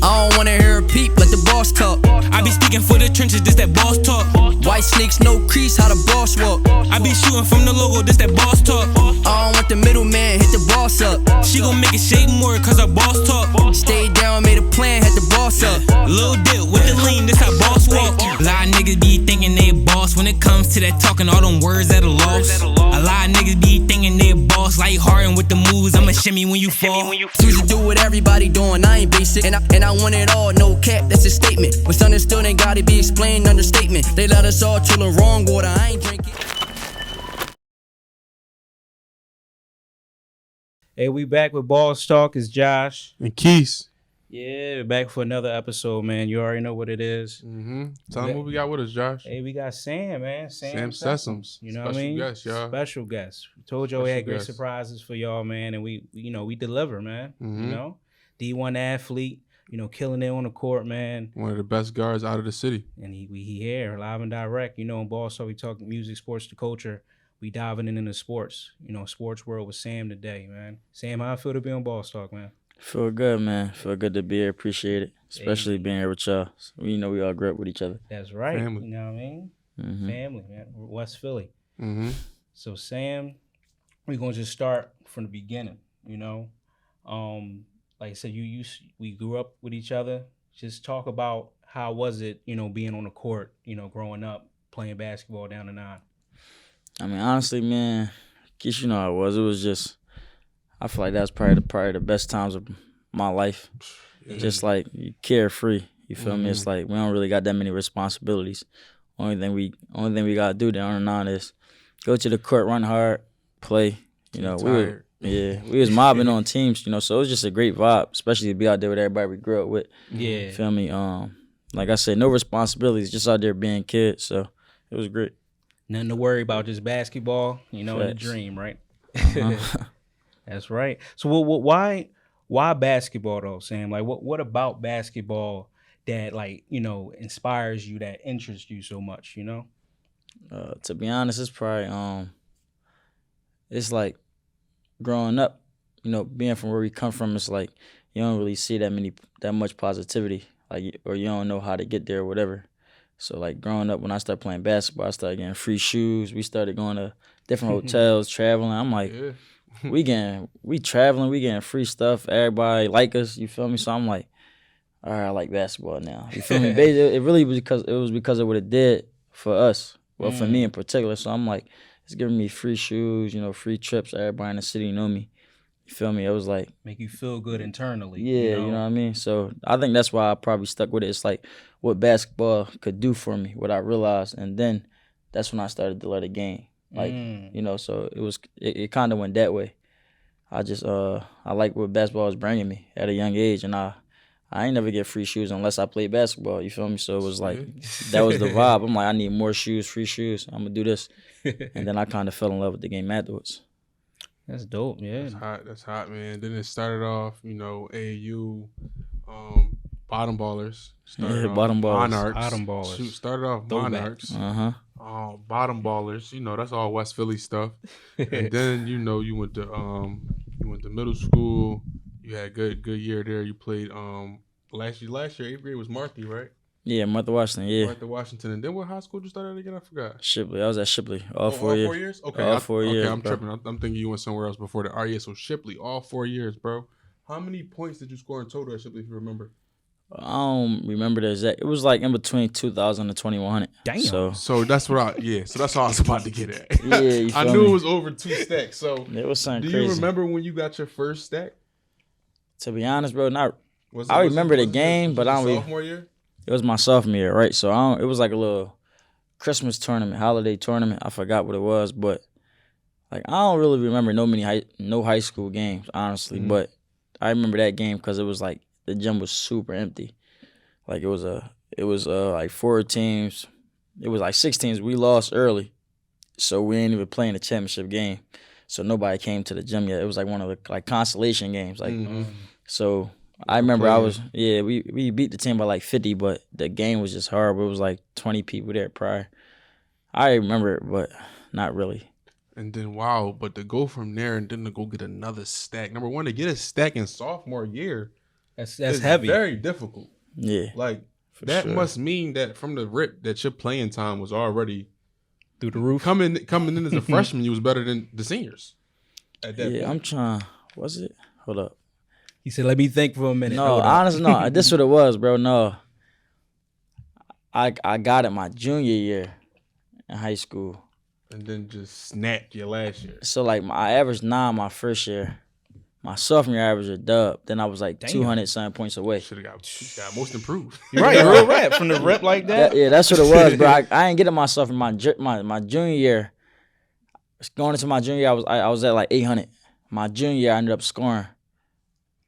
don't wanna hear a peep, let the boss talk. I be speaking for the trenches, this that boss talk. White sneaks, no crease, how the boss walk. I be shooting from the logo, this that boss talk. I don't want the middleman, hit the boss up. She gon' make it shake more, cause her boss talk. Stayed down, made a plan, had the boss up. Lil dip with the lean, this how boss walk. A lot of niggas be thinking they boss when it comes to that talking, all them words that are lost. A lot of niggas be thinking they boss, like Harden with the moves, I'ma shimmy when you fall. Choose to do what everybody doing, I ain't basic. And I want it all, no cap, that's a statement. What's understood ain't gotta be explained, understatement. They let us all chill the wrong water, I ain't drinking. Hey, we back with Boss Talk. It's Josh. And Keys. Yeah, back for another episode, man. You already know what it is. Tell them what we got with us, Josh. Hey, we got Sam, man. Sam Sessoms. You know what I mean? Special guest, y'all. Special guest. We told y'all we had great surprises for y'all, man. And we deliver, man. You know? D1 athlete, killing it on the court, man. One of the best guards out of the city. And he here, live and direct. In Boss Talk, we talk music, sports, the culture. We diving into sports, sports world with Sam today, man. Sam, how I feel to be on Boss Talk, man? Feel good, man. Feel good to be here. Appreciate it, especially being here with y'all. So we all grew up with each other. That's right. Family. You know what I mean? Family, man. West Philly. So Sam, we're gonna just start from the beginning. Like I said, we grew up with each other. Just talk about how was it, being on the court, growing up playing basketball down the 9. I mean, honestly, man, Keith, how it was. It was just, I feel like that's probably the best times of my life. Just like you carefree. You feel me? It's like we don't really got that many responsibilities. Only thing we gotta do down the 9 is go to the court, run hard, play. We was mobbing on teams. So it was just a great vibe, especially to be out there with everybody we grew up with. Yeah, you feel me? Like I said, no responsibilities, just out there being kids. So it was great. Nothing to worry about, just basketball, and the dream, right? That's right. So why basketball though, Sam? Like what about basketball that inspires you, that interests you so much, To be honest, it's probably it's like growing up, being from where we come from, it's like you don't really see that much positivity, or you don't know how to get there or whatever. So growing up, when I started playing basketball, I started getting free shoes. We started going to different hotels, traveling. I'm like, we traveling, we getting free stuff. Everybody like us, you feel me? So I'm like, all right, I like basketball now. You feel me? It really was because of what it did for us. Well, for me in particular. So I'm like, it's giving me free shoes, free trips. Everybody in the city know me. You feel me? It was like make you feel good internally. Yeah, you know what I mean? So I think that's why I probably stuck with it. It's like what basketball could do for me, what I realized, and then that's when I started to love the game. So it kind of went that way. I just I like what basketball was bringing me at a young age, and I ain't never get free shoes unless I played basketball. You feel me? So it was like that was the vibe. I'm like, I need more shoes, free shoes. I'm gonna do this, and then I kind of fell in love with the game afterwards. That's dope, yeah. That's hot, man. Then it started off, AAU, bottom ballers. Bottom ballers. Monarchs. Bottom ballers. Shoot, started off Monarchs. Bottom ballers. That's all West Philly stuff. And then you went to middle school. You had a good year there. You played last year 8th grade was Martha, right? Yeah, Martha Washington, yeah. Martha Washington. And then what high school did you start at again? I forgot. Shipley. I was at Shipley all 4 years. All 4 years? Okay. All 4 years. Okay, I'm tripping. I'm thinking you went somewhere else before that. All right, yeah, so Shipley, all 4 years, bro. How many points did you score in total at Shipley, if you remember? I don't remember the exact. It was in between 2,000 and 2,100. Damn. So that's what so that's all I was about to get at. Yeah, I knew it was over 2 stacks. So it was something crazy. Do you remember when you got your first stack? To be honest, bro, I remember the game, but I don't. Sophomore year? It was my sophomore year, right? So it was like a little Christmas tournament, holiday tournament. I forgot what it was, but I don't really remember no high school games, honestly. But I remember that game because it was the gym was super empty. It was 4 teams. It was 6 teams. We lost early, so we ain't even playing the championship game. So nobody came to the gym yet. It was one of the consolation games. So I remember we beat the team by 50, but the game was just horrible. It was 20 people there prior. I remember it, but not really. And then but to go from there and then to go get another stack. Number one, to get a stack in sophomore year, That's is heavy. very difficult. Yeah. Like that sure. must mean that from the rip that your playing time was already Through the roof. coming in as a freshman. You was better than the seniors at that point. I'm trying. Was it? Hold up. He said, "Let me think for a minute." No, honestly, no. This what it was, bro. No. I got it my junior year in high school. And then just snapped your last year. So like I averaged 9 my first year. My sophomore year I averaged a dub. Then I was like 200-something points away. Should have got most improved. You're right, real rap from the rip like that. Yeah, that's what it was, bro. I ain't get it myself in my junior year. Going into my junior year, I was at like 800. My junior year, I ended up scoring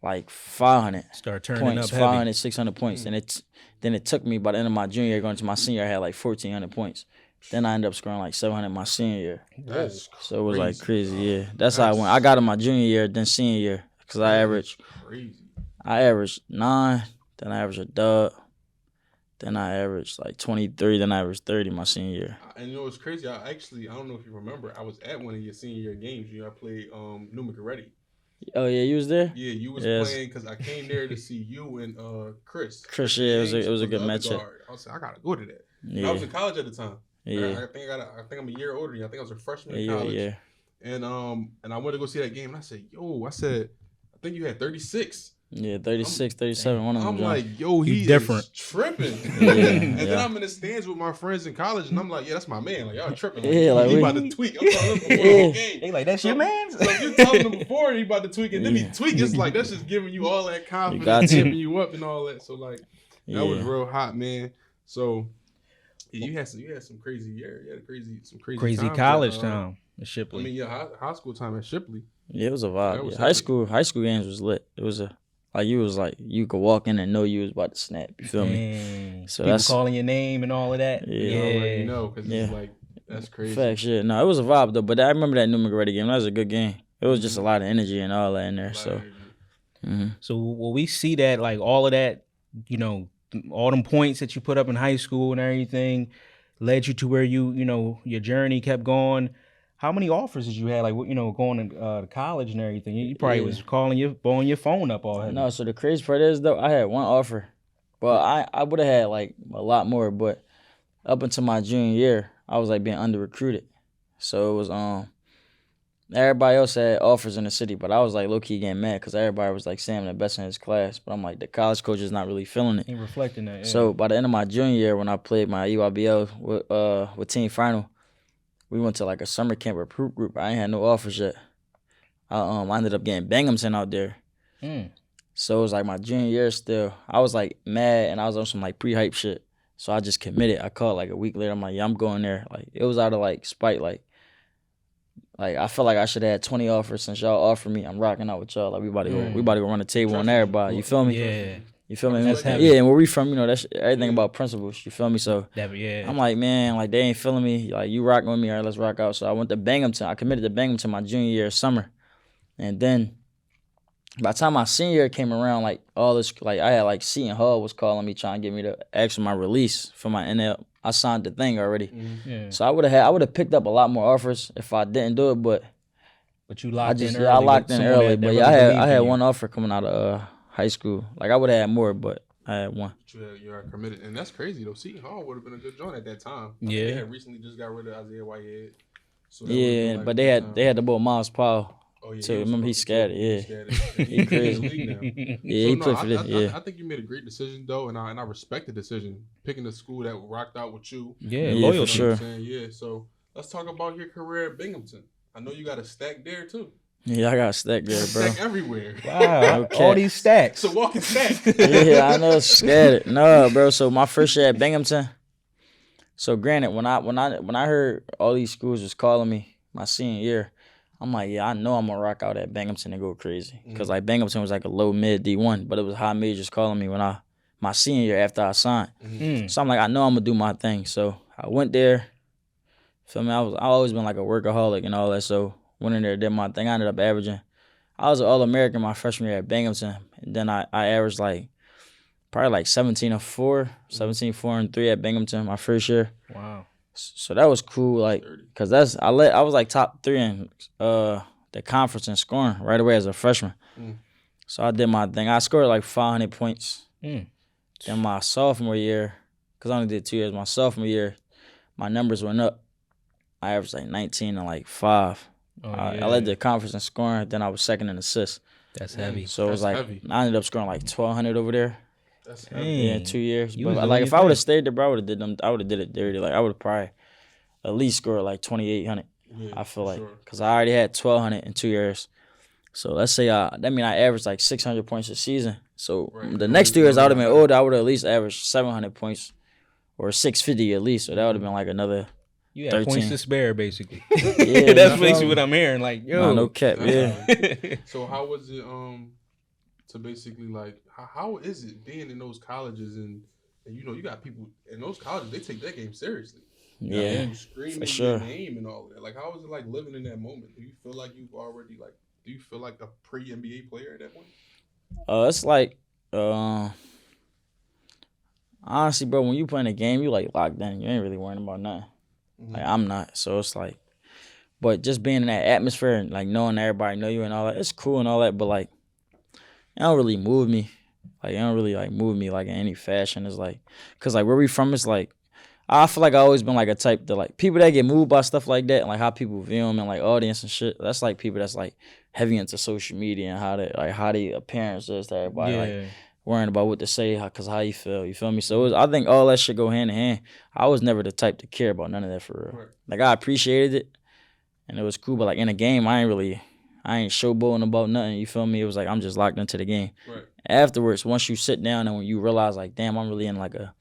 like 500 Start turning points, up heavy. 500, 600 points. And then it took me by the end of my junior year, going to my senior year, I had like 1,400 points. Then I ended up scoring like 700 my senior year. That's So it was like crazy, yeah. That's how I went. I got it my junior year, then senior year, because I averaged 9, then I averaged a dub, then I averaged like 23, then I averaged 30 my senior year. And you know what's crazy? I don't know if you remember, I was at one of your senior year games. I played New McReady. Oh yeah, you was there? Yeah, you was playing because I came there to see you and Chris. Chris, yeah, it was a good matchup. I was like, I gotta go to that. Yeah. I was in college at the time. Yeah. I think I'm a year older than you. I think I was a freshman in Yeah, college. yeah. And I went to go see that game, and I said, I think you had 36. Yeah, 36, 37, one of them. I'm like, yo, he's different. tripping. Yeah, and then I'm in the stands with my friends in college, and I'm like, yeah, that's my man. Like, y'all tripping. Like, Yeah, like he we- about to tweak. I'm telling him before the whole game. They like, that's your man? So if you're telling him before he about to tweak, and then he tweak, it's like, that's just giving you all that confidence, got to. giving you up and all that. So, like, that was real hot, man. So, yeah, you had some crazy year. You had some crazy times college at, time at Shipley. I mean, yeah, high school time at Shipley. Yeah, it was a That vibe. was Yeah. High school games was lit. It was you could walk in and know you was about to snap. You feel me? Dang. So People that's calling your name and all of that. Yeah. You already know, because Yeah. it's like, that's crazy. facts. Yeah, no, it was a vibe though. But I remember that New McReady game. That was a good game. It was just a lot of energy and all that in there. So, So will we see that, like all of that, all them points that you put up in high school and everything led you to where your journey kept going? How many offers did you have, like, going to college and everything? You probably was blowing your phone up all heavy. no, so the crazy part is though, I had one offer. Well, I would have had like a lot more, but up until my junior year, I was like being under recruited. So it was everybody else had offers in the city, but I was like low key getting mad because everybody was like Sam the best in his class. But I'm like, the college coach is not really feeling it. Ain't reflecting that. Yeah. So by the end of my junior year, when I played my EYBL with team final, we went to like a summer camp recruit group. I ain't had no offers yet. I ended up getting Binghamton out there. So it was like my junior year still. I was like mad and I was on some like pre-hype shit. So I just committed. I called like a week later. I'm like, yeah, I'm going there. Like it was out of like spite. Like I felt like I should have had 20 offers since y'all offered me. I'm rocking out with y'all. Like we about to go run the table on everybody. You feel me? Yeah. You feel me? That's heavy. Yeah, and where we from, that's everything about principles. You feel me? So Yeah. I'm like, man, like they ain't feeling me. Like you rocking with me, all right, let's rock out. So I went to Binghamton. I committed to Binghamton my junior year summer. And then by the time my senior year came around, like all this, like I had like Seton Hall was calling me trying to get me to ask for my release for my NL. I signed the thing already. Yeah. So I would have picked up a lot more offers if I didn't do it, but you locked in early. I locked in early. But yeah, I had one. one offer coming out of high school. Like I would have had more, but I had one. You are committed, and that's crazy though. Seton Hall would have been a good joint at that time. Yeah. They had recently just got rid of Isaiah Whitehead. So Yeah, but they had the boy Miles Powell. Oh, yeah, So remember he scattered. Yeah, he crazy. Yeah, he played for this. Yeah, I think you made a great decision though, and I respect the decision picking the school that rocked out with you. Yeah, Yeah, loyal for sure. Yeah. So let's talk about your career at Binghamton. I know you got a stack there too. yeah, I got a stack there, bro. Stack everywhere. Wow, Okay. all these stacks. It's a walking stack. Yeah, I know, scattered. No, bro. So my first year at Binghamton. So granted, when I heard all these schools was calling me my senior year, I'm like, yeah, I know I'm gonna rock out at Binghamton and go crazy. Cause like Binghamton was like a low mid D1, but it was high majors calling me when my senior year after I signed. So I'm like, I know I'm gonna do my thing. So I went there. Feel me? I always been like a workaholic and all that. So went in there, did my thing. I ended up averaging. I was an All-American my freshman year at Binghamton, and then I averaged like probably like 17-4 and 3 at Binghamton my first year. Wow. So that was cool, like, cause I was like top 3 in the conference in scoring right away as a freshman. So I did my thing. I scored like 500 points. Then my sophomore year, cause I only did 2 years. My sophomore year, my numbers went up. I averaged like 19 and like 5. I led the conference in scoring. Then I was second in assists. That's heavy. So it was like heavy. I ended up scoring like 1,200 over there. That's heavy. Yeah, in 2 years. You was But doing like your if I would have thing. stayed there, bro, I would have did it dirty. Like I would have probably at least scored like 2,800. Yeah, I feel for like sure. because I already had 1,200 in 2 years. So let's say that mean I averaged like 600 points a season. So Right. the next 2 years I would have been older. I would have at least averaged 700 points or 650 at least. So that would have been like another. You had 13. points to spare, basically. Yeah, That's no basically what I'm hearing. Like, yo, no cap. Yeah. So how was it to basically like how is it being in those colleges and you know you got people in those colleges, they take that game seriously. Yeah, You screaming for sure. your name and all of that. Like how was it like living in that moment? Do you feel like you've already like do you feel like a pre-NBA player at that point? It's like honestly, bro, when you playing a game, you like locked in. You ain't really worrying about nothing. Like I'm not. So it's like, but just being in that atmosphere and like knowing everybody know you and all that, it's cool and all that. But like, it don't really move me. Like it don't really like move me like in any fashion. It's like, cause like where we from, it's like, I feel like I always been like a type that like people that get moved by stuff like that and like how people view them and like audience and shit. That's like people that's like heavy into social media and how they appearance is to everybody. Like worrying about what to say, cause how you feel me? So I think all that shit go hand in hand. I was never the type to care about none of that for real. Right. Like I appreciated it, and it was cool. But like in a game, I ain't showboating about nothing. You feel me? It was like I'm just locked into the game. Right. Afterwards, once you sit down and when you realize like, damn, I'm really in like a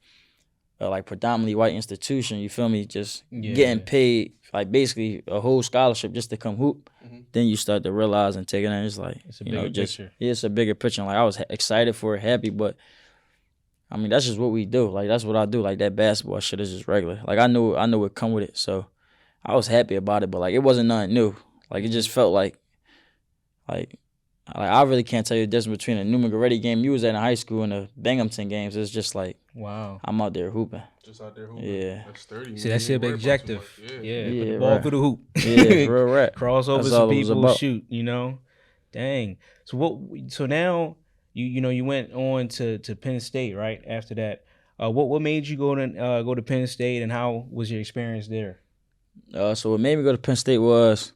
like predominantly white institution. You feel me? Just getting paid like basically a whole scholarship just to come hoop. Then you start to realize and take it in. It's like It's a bigger picture. Yeah, it's a bigger picture. And like I was excited for it, happy, but I mean that's just what we do. Like that's what I do. Like that basketball shit is just regular. Like I knew it come with it, so I was happy about it. But like it wasn't nothing new. Like it just felt like I really can't tell you the difference between a New Montgomery game you was at in high school and the Binghamton games. It's just like wow. I'm out there hooping. Just out there hooping. Yeah. That's 30. See, that shit be objective. Yeah, put the ball right. through the hoop. Yeah, real rap. Cross over That's some all it was people, about. shoot, you know? Dang. So now you went on to Penn State, right? After that. What made you go to Penn State and how was your experience there? So what made me go to Penn State was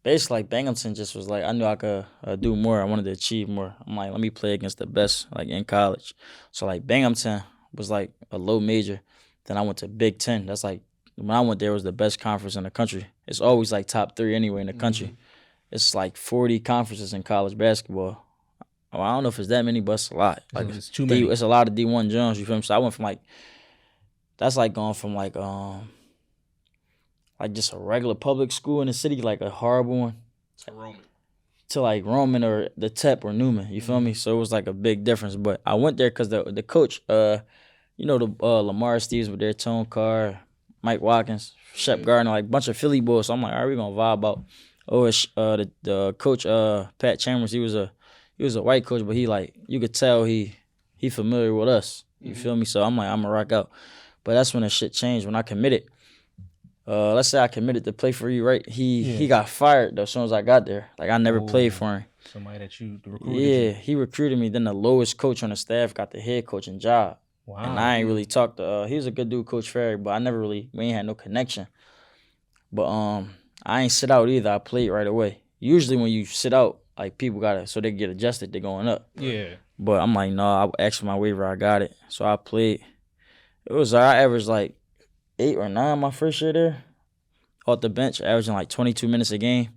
basically like Binghamton just was like I knew I could do more. I wanted to achieve more. I'm like, let me play against the best like in college. So like Binghamton was like a low major. Then I went to Big Ten. That's like when I went there it was the best conference in the country. It's always like top 3 anyway in the country. It's like 40 conferences in college basketball. Well, I don't know if it's that many, but it's a lot. Like It's too many. It's a lot of D1 Jones. You feel me? So I went from like that's like going from like just a regular public school in the city, like a horrible one, To Roman. to like Roman or the Tep or Newman. You feel me? So it was like a big difference. But I went there because the coach, the Lamar Steves were there, Tone Carr, Mike Watkins, Shep Gardner, like a bunch of Philly boys. So I'm like, all right, we're gonna vibe out. Oh, it's, the coach Pat Chambers, he was a white coach, but he like you could tell he familiar with us. You feel me? So I'm like, I'm gonna rock out. But that's when the shit changed. When I committed, let's say I committed to play for you, right? He got fired though as soon as I got there. Like I never played for him. Somebody that you recruited. Yeah, he recruited me. Then the lowest coach on the staff got the head coaching job. Wow. And I ain't really talked to. He was a good dude, Coach Ferry, but we ain't had no connection. But I ain't sit out either. I played right away. Usually when you sit out, like people so they get adjusted. They're going up. Yeah. But I'm like, no, I asked for my waiver. I got it. So I played. I averaged like 8 or 9 my first year there. Off the bench, averaging like 22 minutes a game.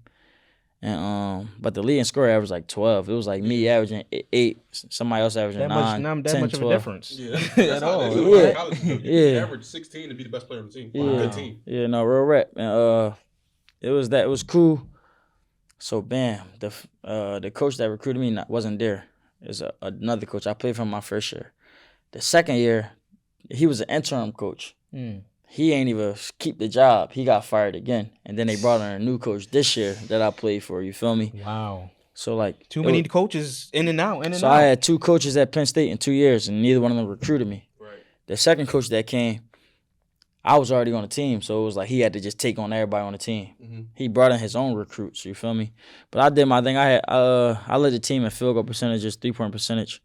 And but the leading scorer averaged like 12. It was like me averaging 8, somebody else averaging 9, Not 10, much of 12. a difference. Yeah, that's how they do Yeah. it in college. You Yeah. average 16 to be the best player on the team. Yeah. Good team. Yeah, no, real rap. And it was cool. So bam, the coach that recruited me wasn't there. It's another coach. I played for him my first year. The second year, he was an interim coach. He ain't even keep the job. He got fired again. And then they brought in a new coach this year that I played for, you feel me? Wow. So like Too many coaches in and out. So I had 2 coaches at Penn State in 2 years and neither one of them recruited me. Right. The second coach that came, I was already on the team, so it was like he had to just take on everybody on the team. Mm-hmm. He brought in his own recruits, you feel me? But I did my thing. I led the team in field goal percentages, 3-point percentage.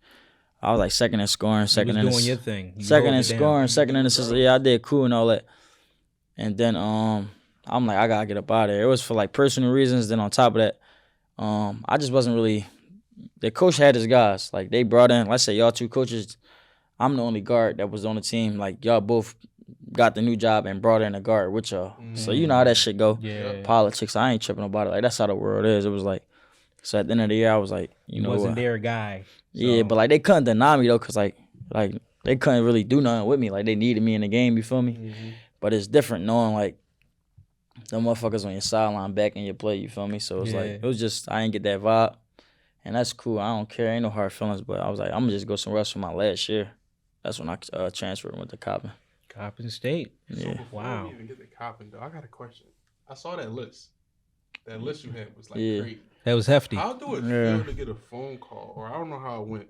I was like second in scoring, second in doing your thing. second in scoring, second in assists. Yeah, I did cool and all that. And then I'm like, I gotta get up out of there. It was for like personal reasons. Then on top of that, I just wasn't really. The coach had his guys. Like they brought in. Let's say y'all two coaches. I'm the only guard that was on the team. Like y'all both got the new job and brought in a guard with y'all. So you know how that shit go. Yeah. Politics. I ain't tripping about it. Like that's how the world is. It was like. So at the end of the year, I was like, you know, wasn't their guy. So. Yeah, but like they couldn't deny me though, cause like they couldn't really do nothing with me. Like they needed me in the game. You feel me? Mm-hmm. But it's different knowing like the motherfuckers on your sideline back in your play. You feel me? So it's like it was just I didn't get that vibe, and that's cool. I don't care. Ain't no hard feelings. But I was like, I'm gonna just go somewhere else for my last year. That's when I transferred and went to Coppin. Coppin State. So Yeah. before we even get to Coppin, though, I got a question. I saw that list. That list you had was like great. That was hefty. How do it feel to get a phone call, or I don't know how it went,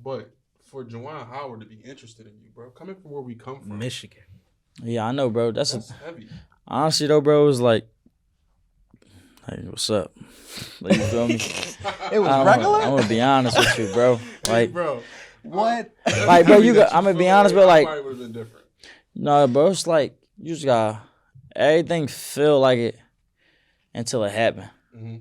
but for Juwan Howard to be interested in you, bro, coming from where we come from, Michigan. Yeah, I know, bro. That's heavy. honestly though, bro. It was like, hey, what's up? Like, you feel me? It was regular? I'm gonna be honest with you, bro. Like, bro, What? like, bro, I'm gonna be honest, bro. Like, probably would have been different. no, bro. It's like you just got everything feel like it until it happened. Mm-hmm.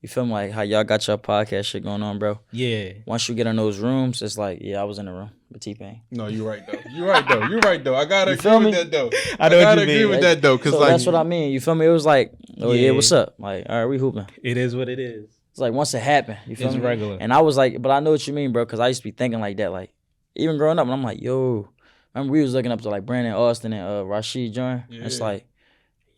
You feel me? Like how y'all got your podcast shit going on, bro. Yeah. Once you get in those rooms, it's like, yeah, I was in the room with T-Pain. No, you're right though. You're right though. I gotta agree feel with me? that though. I know what gotta you agree mean. with that though, because So like that's what I mean. You feel me? It was like, oh yeah, Yeah. what's up? Like, all right, we hooping. It is what it is. It's like once it happened, you feel It's me? regular. And I was like, but I know what you mean, bro, because I used to be thinking like that, like even growing up, and I'm like, yo, remember we was looking up to like Brandon Austin and Rashid Jordan. Yeah. It's like,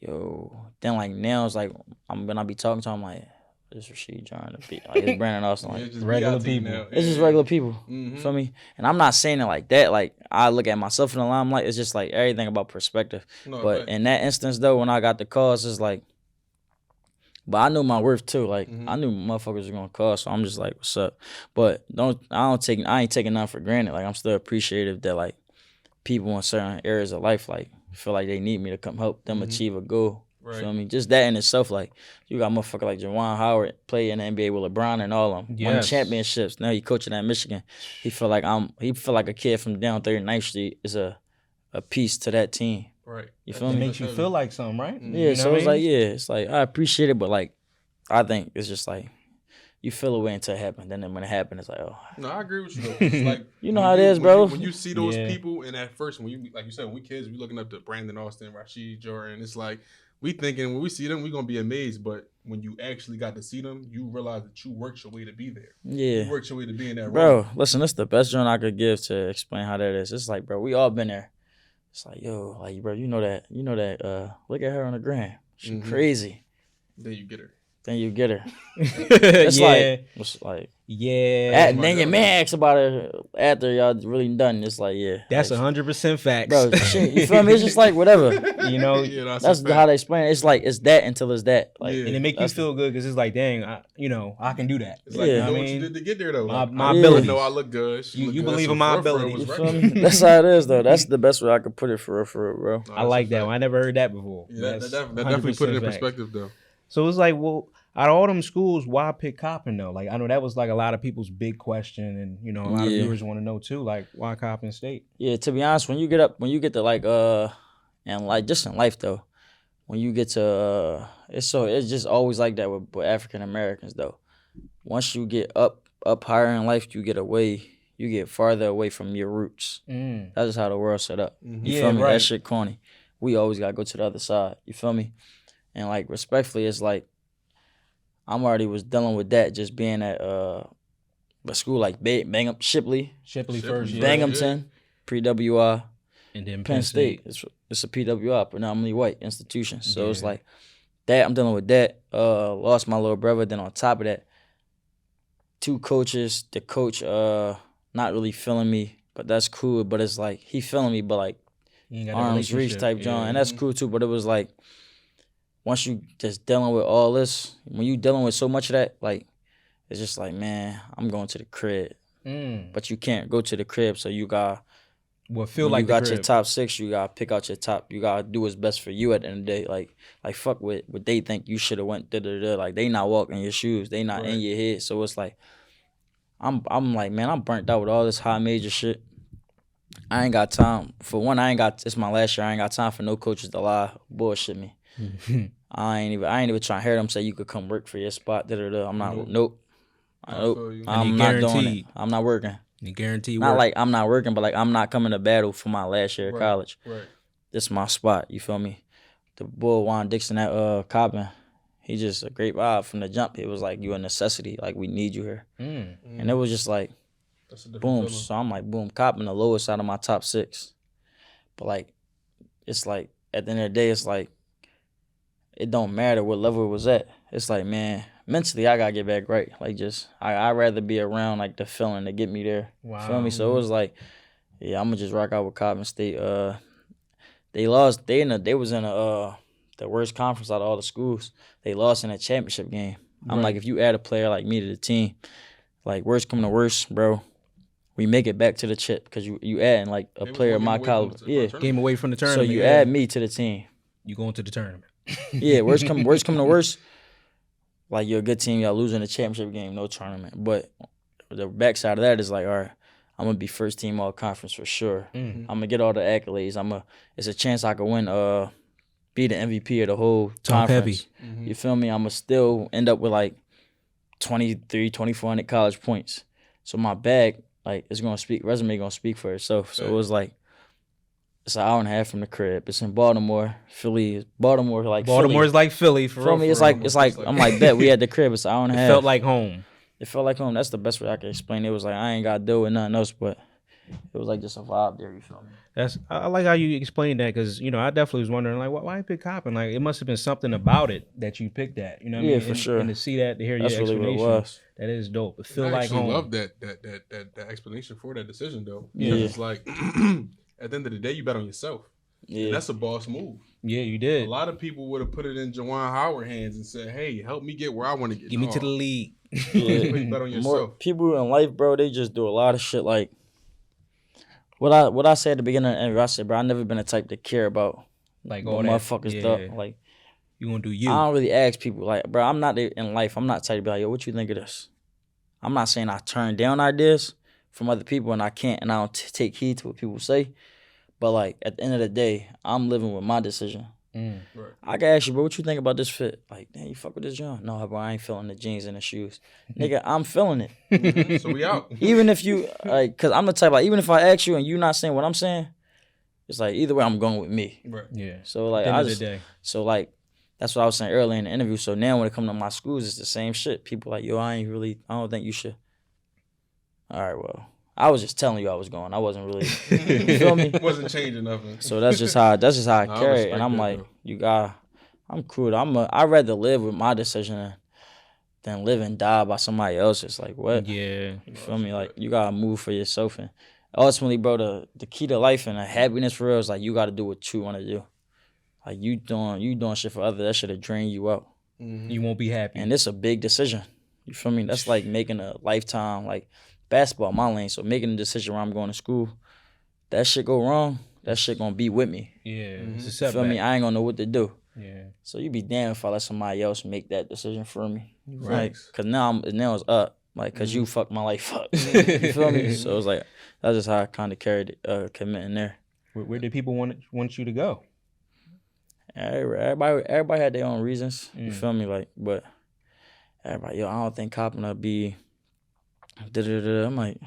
yo, then like now it's like when I be talking to him, like it's Rashid Jordan, like it's Brandon Austin, like it's just regular BIT people. now. it's just Yeah. regular people. Mhm. Feel me? And I'm not saying it like that. Like I look at myself in the limelight. It's just like everything about perspective. No, But in that instance though, when I got the calls, it's like, but I knew my worth too. Like I knew motherfuckers were gonna call, so I'm just like, what's up? But I ain't taking nothing for granted. Like I'm still appreciative that like people in certain areas of life like feel like they need me to come help them achieve a goal. Right. Feel me? Just that in itself, like you got motherfucker like Juwan Howard play in the NBA with LeBron and all of them, winning Yes. championships. Now he coaching at Michigan. He feel like a kid from down 39th Street is a piece to that team. Right. You feel It me? makes you feel like something, right? Yeah, You know so what it's I like, mean? it's like I appreciate it, but like I think it's just like you feel away until it happens. Then when it happens, it's like, oh, No, I agree with you though. It's like You know when how it is, bro. When you see those Yeah. people, and at first, when you like you said, when we kids, we looking up to Brandon Austin, Rashid Jordan. It's like we thinking when we see them, we gonna be amazed. But when you actually got to see them, you realize that you worked your way to be there. yeah. You worked your way to be in that role. Bro, listen, that's the best joint I could give to explain how that is. It's like, bro, we all been there. It's like, yo, like, bro, you know that, look at her on the gram. She crazy. Then you get her. Then you get her. It's Yeah. it's like, Yeah. and then your man asks about her after y'all really done. It's like, yeah. That's like, 100% facts. bro, shit, you feel me? It's just like, whatever. You know, Yeah, That's a fact. how they explain it. It's like, it's that until it's that. Like, Yeah. and it make you That's- feel good because it's like, dang, I can do that. It's like Yeah. you know I what you mean, did to get there though. my- Like, my I abilities. know I look good. She You- look you good, believe so in my for real, abilities. was You feel regular. me? That's how it is, though. That's the best way I could put it for real, bro. No, I that's like a that fact. one. I never heard that before. Yeah, that That's definitely put it in 100% facts. perspective though. So it's like, well, out of all them schools, why pick Coppin though? Like, I know that was like a lot of people's big question, and you know, a lot of Yeah. viewers want to know too. Like, why Coppin State? Yeah, to be honest, when you get to like and like just in life though, when you get to it's just always like that with African Americans though. Once you get up higher in life, you get farther away from your roots. That's just how the world's set up. You Yeah, feel me? right. That shit corny. We always gotta go to the other side. You feel me? And like respectfully, it's like I'm already was dealing with that just being at a school like Binghamton, Shipley Shipley, first, year, Binghamton, pre-WI. and then Penn State. It's a PWI, predominantly white institution. So it's like that. I'm dealing with that. Lost my little brother. Then on top of that, 2 coaches. The coach not really feeling me, but that's cool. But it's like he feeling me, but like You ain't got a arms reach relationship. type John, and that's cool too. But it was like once you just dealing with all this, when you dealing with so much of that, like it's just like, man, I'm going to the crib, but you can't go to the crib, so you got What feel when like you got the your crib. top 6, you gotta pick out your top. You gotta do what's best for you at the end of the day. Like fuck what they think you should have went. Like they not walking your shoes. They not in your head. So it's like I'm like, man, I'm burnt out with all this high major shit. I ain't got time. For one, it's my last year. I ain't got time for no coaches to lie, bullshit me. I ain't even trying to hear them say you could come work for your spot. I'm not. Nope. I'm not doing it. I'm not working. You guarantee Not work. like I'm not working, but like I'm not coming to battle for my last year of college. Right. This is my spot. You feel me? The boy Juwan Dixon at Coppin, he just a great vibe from the jump. It was like you a necessity. Like we need you here, and it was just like boom. So I'm like boom. Coppin the lowest out of my top 6, but like it's like at the end of the day, it's like it don't matter what level it was at. It's like, man, mentally I gotta get back right. Like just I'd rather be around like the feeling to get me there. Wow. Feel me? So it was like, yeah, I'm gonna just rock out with Coppin State. They lost. They was in the worst conference out of all the schools. They lost in a championship game. I'm like, if you add a player like me to the team, like worst come to worst, bro, we make it back to the chip because you adding like a player of my caliber. Yeah, Game away from the so tournament. you add me to the team. You going to the tournament. Yeah, worst come to worst. Like you're a good team, y'all losing the championship game, no tournament. But the backside of that is like, all right, I'm gonna be first team all conference for sure. I'm gonna get all the accolades. It's a chance I could win, be the MVP of the whole Top conference. heavy. You feel me? I'm gonna still end up with like 2,400 college points. So my bag, like, it's gonna speak. Resume gonna speak for itself. So it was like. It's an hour and a half from the crib. It's in Baltimore. Baltimore's like Philly for real. me, it's like I'm like bet we at the crib. It's an hour and a half. It felt like home. It felt like home. That's the best way I can explain it. It was like I ain't got to deal with nothing else, but it was like just a vibe there. You feel me? I like how you explained that because I definitely was wondering like why you pick Coppin? Like it must have been something about it that you picked that. You know what I mean? For sure. And to see that, to hear That's your really explanation, what it was. that is dope. It feel I like actually home. love that explanation for that decision though. Yeah. It's like at the end of the day, you bet on yourself. Yeah, And that's a boss move. Yeah, you did. A lot of people would have put it in Juwan Howard hands and said, "Hey, help me get where I want to get." Give me to the league. You bet on yourself. More people in life, bro. They just do a lot of shit. Like what I said at the beginning of the interview, I said, bro, I never been the type to care about Like what all that. motherfuckers Yeah. thought. Like You gonna do you? I don't really ask people. Like, bro, I'm not in life. I'm not the type to be like, yo, what you think of this? I'm not saying I turn down ideas from other people and I can't and I don't take heed to what people say. But like at the end of the day, I'm living with my decision. Right. I can ask you, bro, what you think about this fit? Like, damn, you fuck with this John? No, bro, I ain't feeling the jeans and the shoes. Nigga, I'm feeling it. So we out. Even if you, like, because I'm the type, like, even if I ask you and you not saying what I'm saying, it's like, either way, I'm going with me. Right. Yeah. So, like, At the end of the day. so, like, that's what I was saying earlier in the interview. So now when it comes to my schools, it's the same shit. People like, yo, I don't think you should. All right, well, I was just telling you I was going. I wasn't really, you feel me? Wasn't changing nothing. So that's just how I I carry it. respect And I'm that, like, though. I'm cool. I'd rather live with my decision than live and die by somebody else. It's like, what? Yeah. You feel me? Like, you gotta move for yourself. And ultimately, bro, the key to life and the happiness for real is like, you gotta do what you wanna do. Like, you doing shit for others, that shit'll drain you out. You won't be happy. And it's a big decision. You feel me? That's like making a lifetime, like, basketball, my lane. So making a decision where I'm going to school, that shit go wrong, that shit gonna be with me. Yeah. It's a You setback. feel me? I ain't gonna know what to do. Yeah. So you be damned if I let somebody else make that decision for me. Right. Like, cause now it's up. Like, cause you fucked my life up. You feel me? So it's like, that's just how I kind of carried it, committing there. Where did people want you to go? Everybody had their own reasons. You feel me? Like, but everybody, yo, I don't think Coppin will be. I'm like,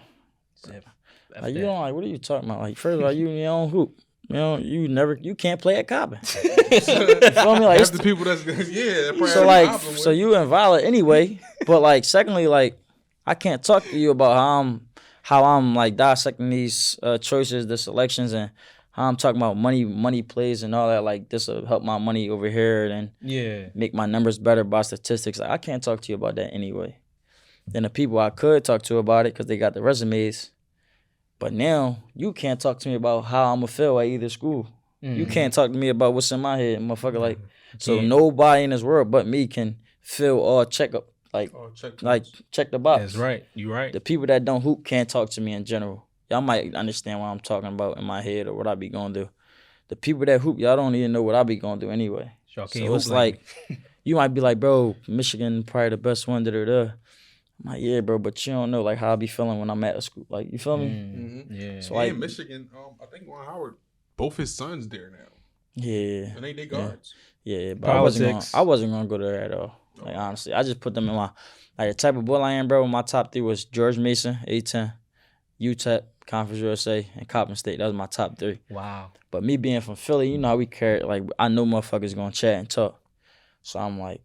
you don't like. What are you talking about? Like, first of all, you in your own hoop. You can't play at Coppin. You feel me? Like, Half the people that's that so like, so you invalid anyway. But like, secondly, like, I can't talk to you about how I'm like dissecting these choices, the selections, and how I'm talking about money plays and all that. Like, this will help my money over here and make my numbers better by statistics. Like, I can't talk to you about that anyway. Then the people I could talk to about it because they got the resumes. But now you can't talk to me about how I'm gonna feel at either school. You can't talk to me about what's in my head, motherfucker. Like, so nobody in this world but me can feel or check the box. That's right. You right. The people that don't hoop can't talk to me in general. y'all might understand what I'm talking about in my head or what I be going through. The people that hoop, y'all don't even know what I be going through anyway. Y'all So can't it's hoop like, you might be like, bro, Michigan probably the best one, I'm like, yeah, bro, but you don't know like how I be feeling when I'm at a school. Like, you feel me? Mm-hmm. Yeah. So like Michigan, I think Juwan Howard, both his sons there now. Yeah. And they guards. Yeah, but I wasn't gonna go there at all. Like honestly, I just put them in my like the type of boy I am, bro. My top 3 was George Mason, A10, UTEP, Conference USA, and Coppin State. That was my top 3. Wow. But me being from Philly, you know how we carry. Like I know motherfuckers gonna chat and talk, so I'm like,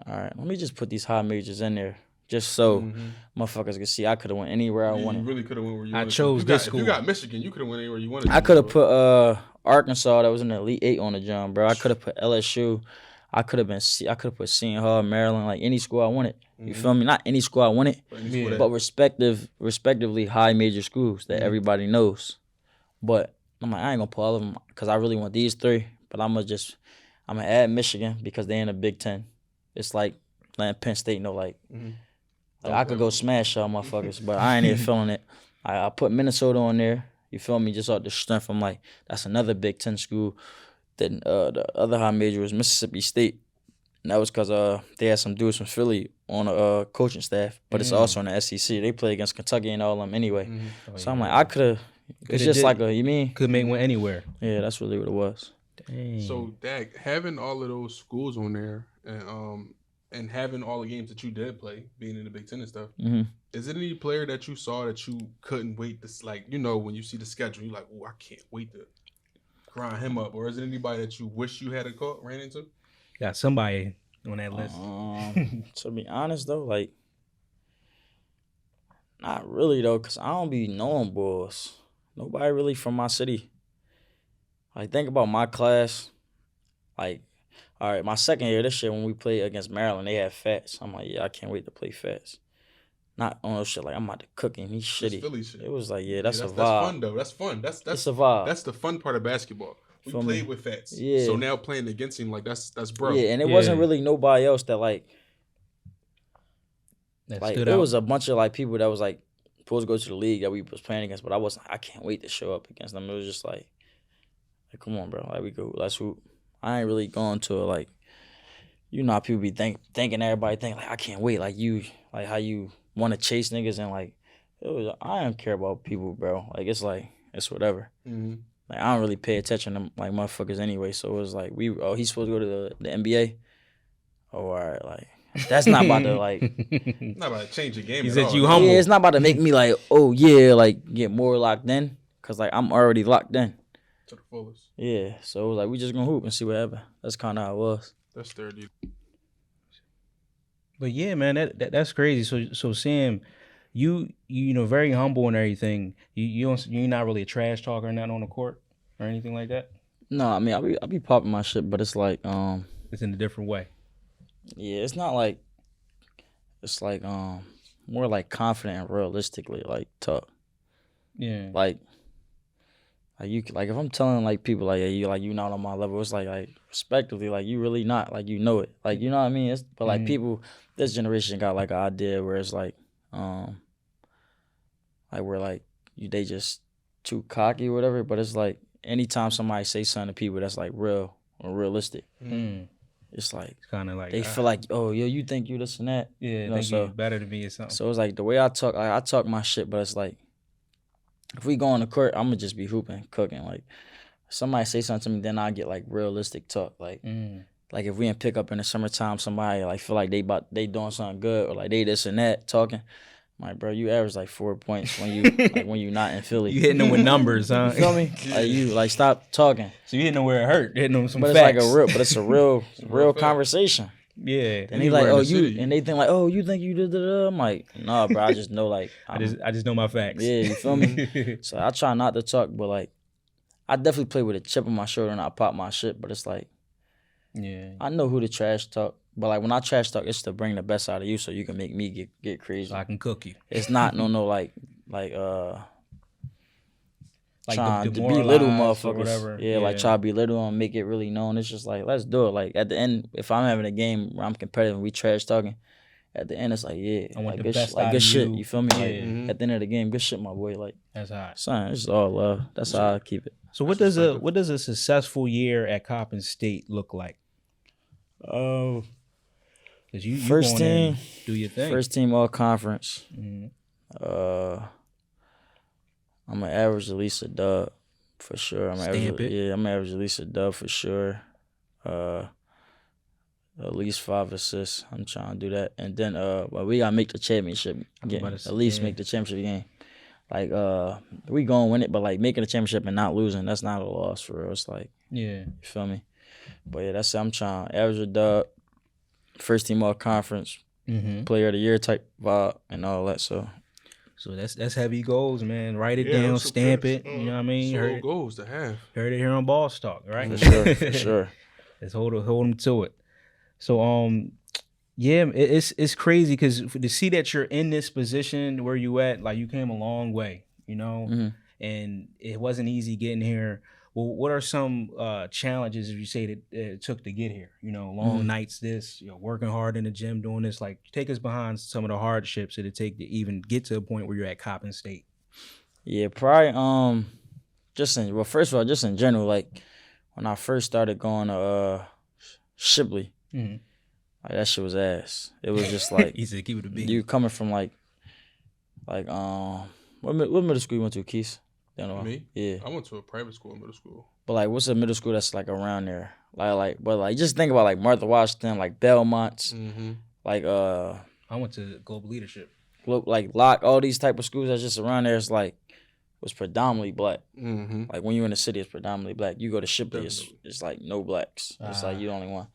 all right, let me just put these high majors in there. Just so motherfuckers can see I could have went anywhere I wanted. You really could have went where you wanted. I chose this school. If you got Michigan, you could have went anywhere you wanted. I could have put Arkansas, that was in the Elite 8 on the jump, bro. I could have put LSU. I could have put Seton Hall, Maryland, like any school I wanted. You feel me? Not any school I wanted, but respectively high major schools that everybody knows. But I'm like, I ain't gonna put all of them because I really want these 3. But I'm gonna add Michigan because they in the Big Ten. It's like letting Penn State know, like I could go smash y'all motherfuckers, but I ain't even feeling it. I put Minnesota on there. You feel me? Just off the strength. I'm like, that's another Big Ten school. Then the other high major was Mississippi State. And that was because they had some dudes from Philly on a coaching staff, but it's also in the SEC. They play against Kentucky and all of them anyway. So I'm like, I could have. It's just like you mean? Could make one anywhere. Yeah, that's really what it was. Dang. So, Dak, having all of those schools on there and having all the games that you did play, being in the Big Ten and stuff, is it any player that you saw that you couldn't wait to, like, you know, when you see the schedule, you're like, oh, I can't wait to grind him up? Or is it anybody that you wish you had ran into? Got somebody on that list. To be honest, though, like, not really, though, because I don't be knowing boys. Nobody really from my city. Like, think about my class. Like, all right, my second year this year when we played against Maryland, they had Fats. I'm like, yeah, I can't wait to play Fats. Not on those shit like I'm about to cook him. He's shitty. Philly shit. It was like, yeah, that's a vibe. That's fun though. That's fun. That's it's a vibe. That's the fun part of basketball. We played with Fats. Yeah. So now playing against him, like that's bro. Yeah, and it wasn't really nobody else that like stood it out. was a bunch of like people that was like supposed to go to the league that we was playing against, but I can't wait to show up against them. It was just like come on, bro. Like we go, let's hoop. I ain't really going to it like, you know how people be thinking everybody think like I can't wait, like you, like how you want to chase niggas and like I don't care about people, bro. Like it's whatever. Mm-hmm. Like I don't really pay attention to like motherfuckers anyway. So it was like he's supposed to go to the NBA. Oh, all right, like that's not about to like not about to change the game. He at said all. you humble. Yeah, it's not about to make me like, oh yeah, like get more locked in. Cause like I'm already locked in. To the fullest. Yeah. So it was like we just gonna hoop and see what happens. That's kinda how it was. That's 30. But yeah, man, that's crazy. So Sam, you know, very humble and everything. You're not really a trash talker or nothing on the court or anything like that. No, I mean I be popping my shit, but it's like it's in a different way. Yeah, it's not like it's like more like confident and realistically like talk. Yeah. Like you like if I'm telling like people like you not on my level, it's like respectively like you really not, like you know it, like you know what I mean. But like people this generation got like an idea where it's like we're like they just too cocky or whatever. But it's like anytime somebody say something to people that's like real or realistic, it's like kind of like they feel like, oh yo, you think you this and that. Yeah, you know, think so you better than me or something. So it's like the way I talk, I talk my shit, but it's like if we go on the court, I'm gonna just be hooping, cooking. Like somebody say something to me, then I get like realistic talk. Like if we in pick up in the summertime, somebody like feel like they doing something good or like they this and that talking. I'm like, bro, you average like 4 points when you when you not in Philly. You hitting them with numbers, huh? You feel me? Like you like stop talking. So you hitting them where it hurt, hitting them with some but facts. It's a real conversation. Yeah. And he like, oh you, and they think like, oh you think you did that? I'm like, nah, bro, I just know like I just know my facts. Yeah, you feel me? So I try not to talk, but like I definitely play with a chip on my shoulder and I pop my shit, but it's like, yeah, I know who to trash talk, but like when I trash talk, it's to bring the best out of you so you can make me get crazy. So I can cook you. It's not like trying to belittle motherfuckers. Yeah, like try to belittle them, make it really known. It's just like, let's do it. Like at the end, if I'm having a game where I'm competitive and we trash talking, at the end, it's like, yeah, I want like the best like out good of shit. you. You feel me? Yeah. Like at the end of the game, good shit, my boy. Like That's hot. son, it's all love. That's how I keep it. So what does a successful year at Coppin State look like? Cause you First going in, team, do your thing. first team all conference. Mhm. I'm gonna average at least a dub for sure. I'm Stamp it. Yeah, I'm gonna average at least a dub for sure. At least 5 assists. I'm trying to do that, and then well, we gotta make the championship game. At least make the championship game. Like we gonna win it, but like making the championship and not losing, that's not a loss for real. It's like you feel me. But yeah, that's I'm trying average a dub, first team all conference, player of the year type vibe and all that. So that's heavy goals, man. Write it down, stamp it. You know what I mean? Heard goals to have. Heard it here on Ball Talk, right? for sure, for sure. Let's hold them to it. So yeah, it's crazy because to see that you're in this position where you at, like you came a long way, you know, and it wasn't easy getting here. Well, what are some challenges you say that it took to get here? You know, long nights, working hard in the gym, doing this. Like, take us behind some of the hardships that it take to even get to a point where you're at Coppin State. Yeah, probably first of all, just in general, like when I first started going to Shipley, like that shit was ass. It was just like he said, "Keep it a beat." You coming from like what middle school you went to, Keith? Me? Yeah. I went to a private school in middle school. But like, what's a middle school that's like around there? But just think about like Martha Washington, like Belmont, like I went to Global Leadership. Like Locke, all these type of schools that's just around there. It's like was predominantly black. Like when you're in the city, it's predominantly black. You go to Shipley, it's like no blacks. It's like you the only one.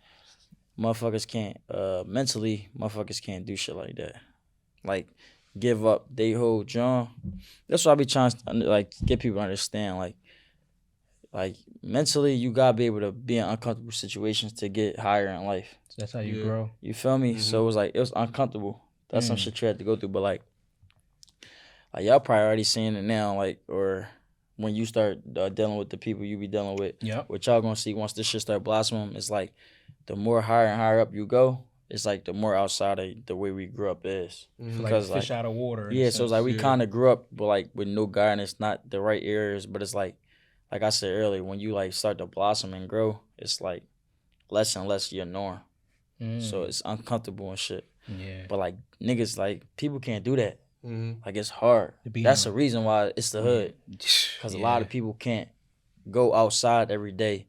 Motherfuckers can't mentally. Motherfuckers can't do shit like that. Like give up they whole John. That's what I be trying to like get people to understand. Like mentally, you gotta be able to be in uncomfortable situations to get higher in life. That's how you grow. You feel me? So it was uncomfortable. That's some shit you had to go through. But like y'all probably already seeing it now. Like or when you start dealing with the people you be dealing with. What y'all gonna see once this shit start blossoming, it's like the more higher and higher up you go, it's like the more outside of the way we grew up is. Because like fish out of water. Yeah, so it's like we kind of grew up with no guidance, not the right areas, but it's like I said earlier, when you like start to blossom and grow, it's like less and less your norm. So it's uncomfortable and shit. Yeah. But like niggas, like people can't do that. Like it's hard. That's the reason why it's the hood. Because a lot of people can't go outside every day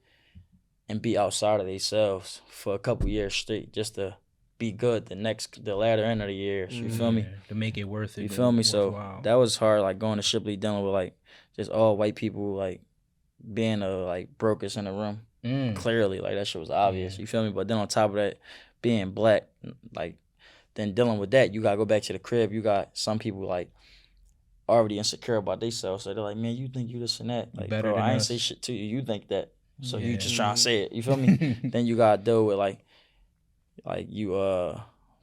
and be outside of themselves for a couple years straight just to be good the latter end of the years. You feel me? To make it worth it. You feel me? So that was hard, like going to Shipley dealing with like just all white people like being like brokers in the room. Clearly, like that shit was obvious. You feel me? But then on top of that, being black, like then dealing with that, you gotta go back to the crib. You got some people like already insecure about themselves. So they're like, man, you think you this and that. Like, bro, I ain't say shit to you. You think that. So you just trying to say it. You feel me? Then you gotta deal with like you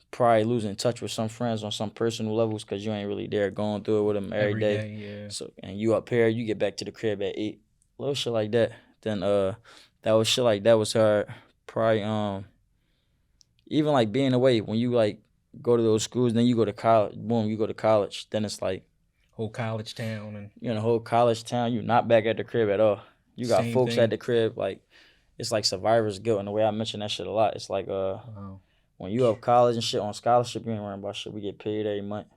probably losing touch with some friends on some personal levels because you ain't really there going through it with them every day. So and you up here, you get back to the crib at 8. Little shit like that. Then that was shit like that was hard. Probably even like being away when you like go to those schools, then you go to college. Boom, you go to college. Then it's like whole college town and you're in a whole college town. You're not back at the crib at all. You got folks at the crib like it's like survivor's guilt. And the way I mention that shit a lot, it's like when you up college and shit on scholarship, you ain't worrying about shit. We get paid every month.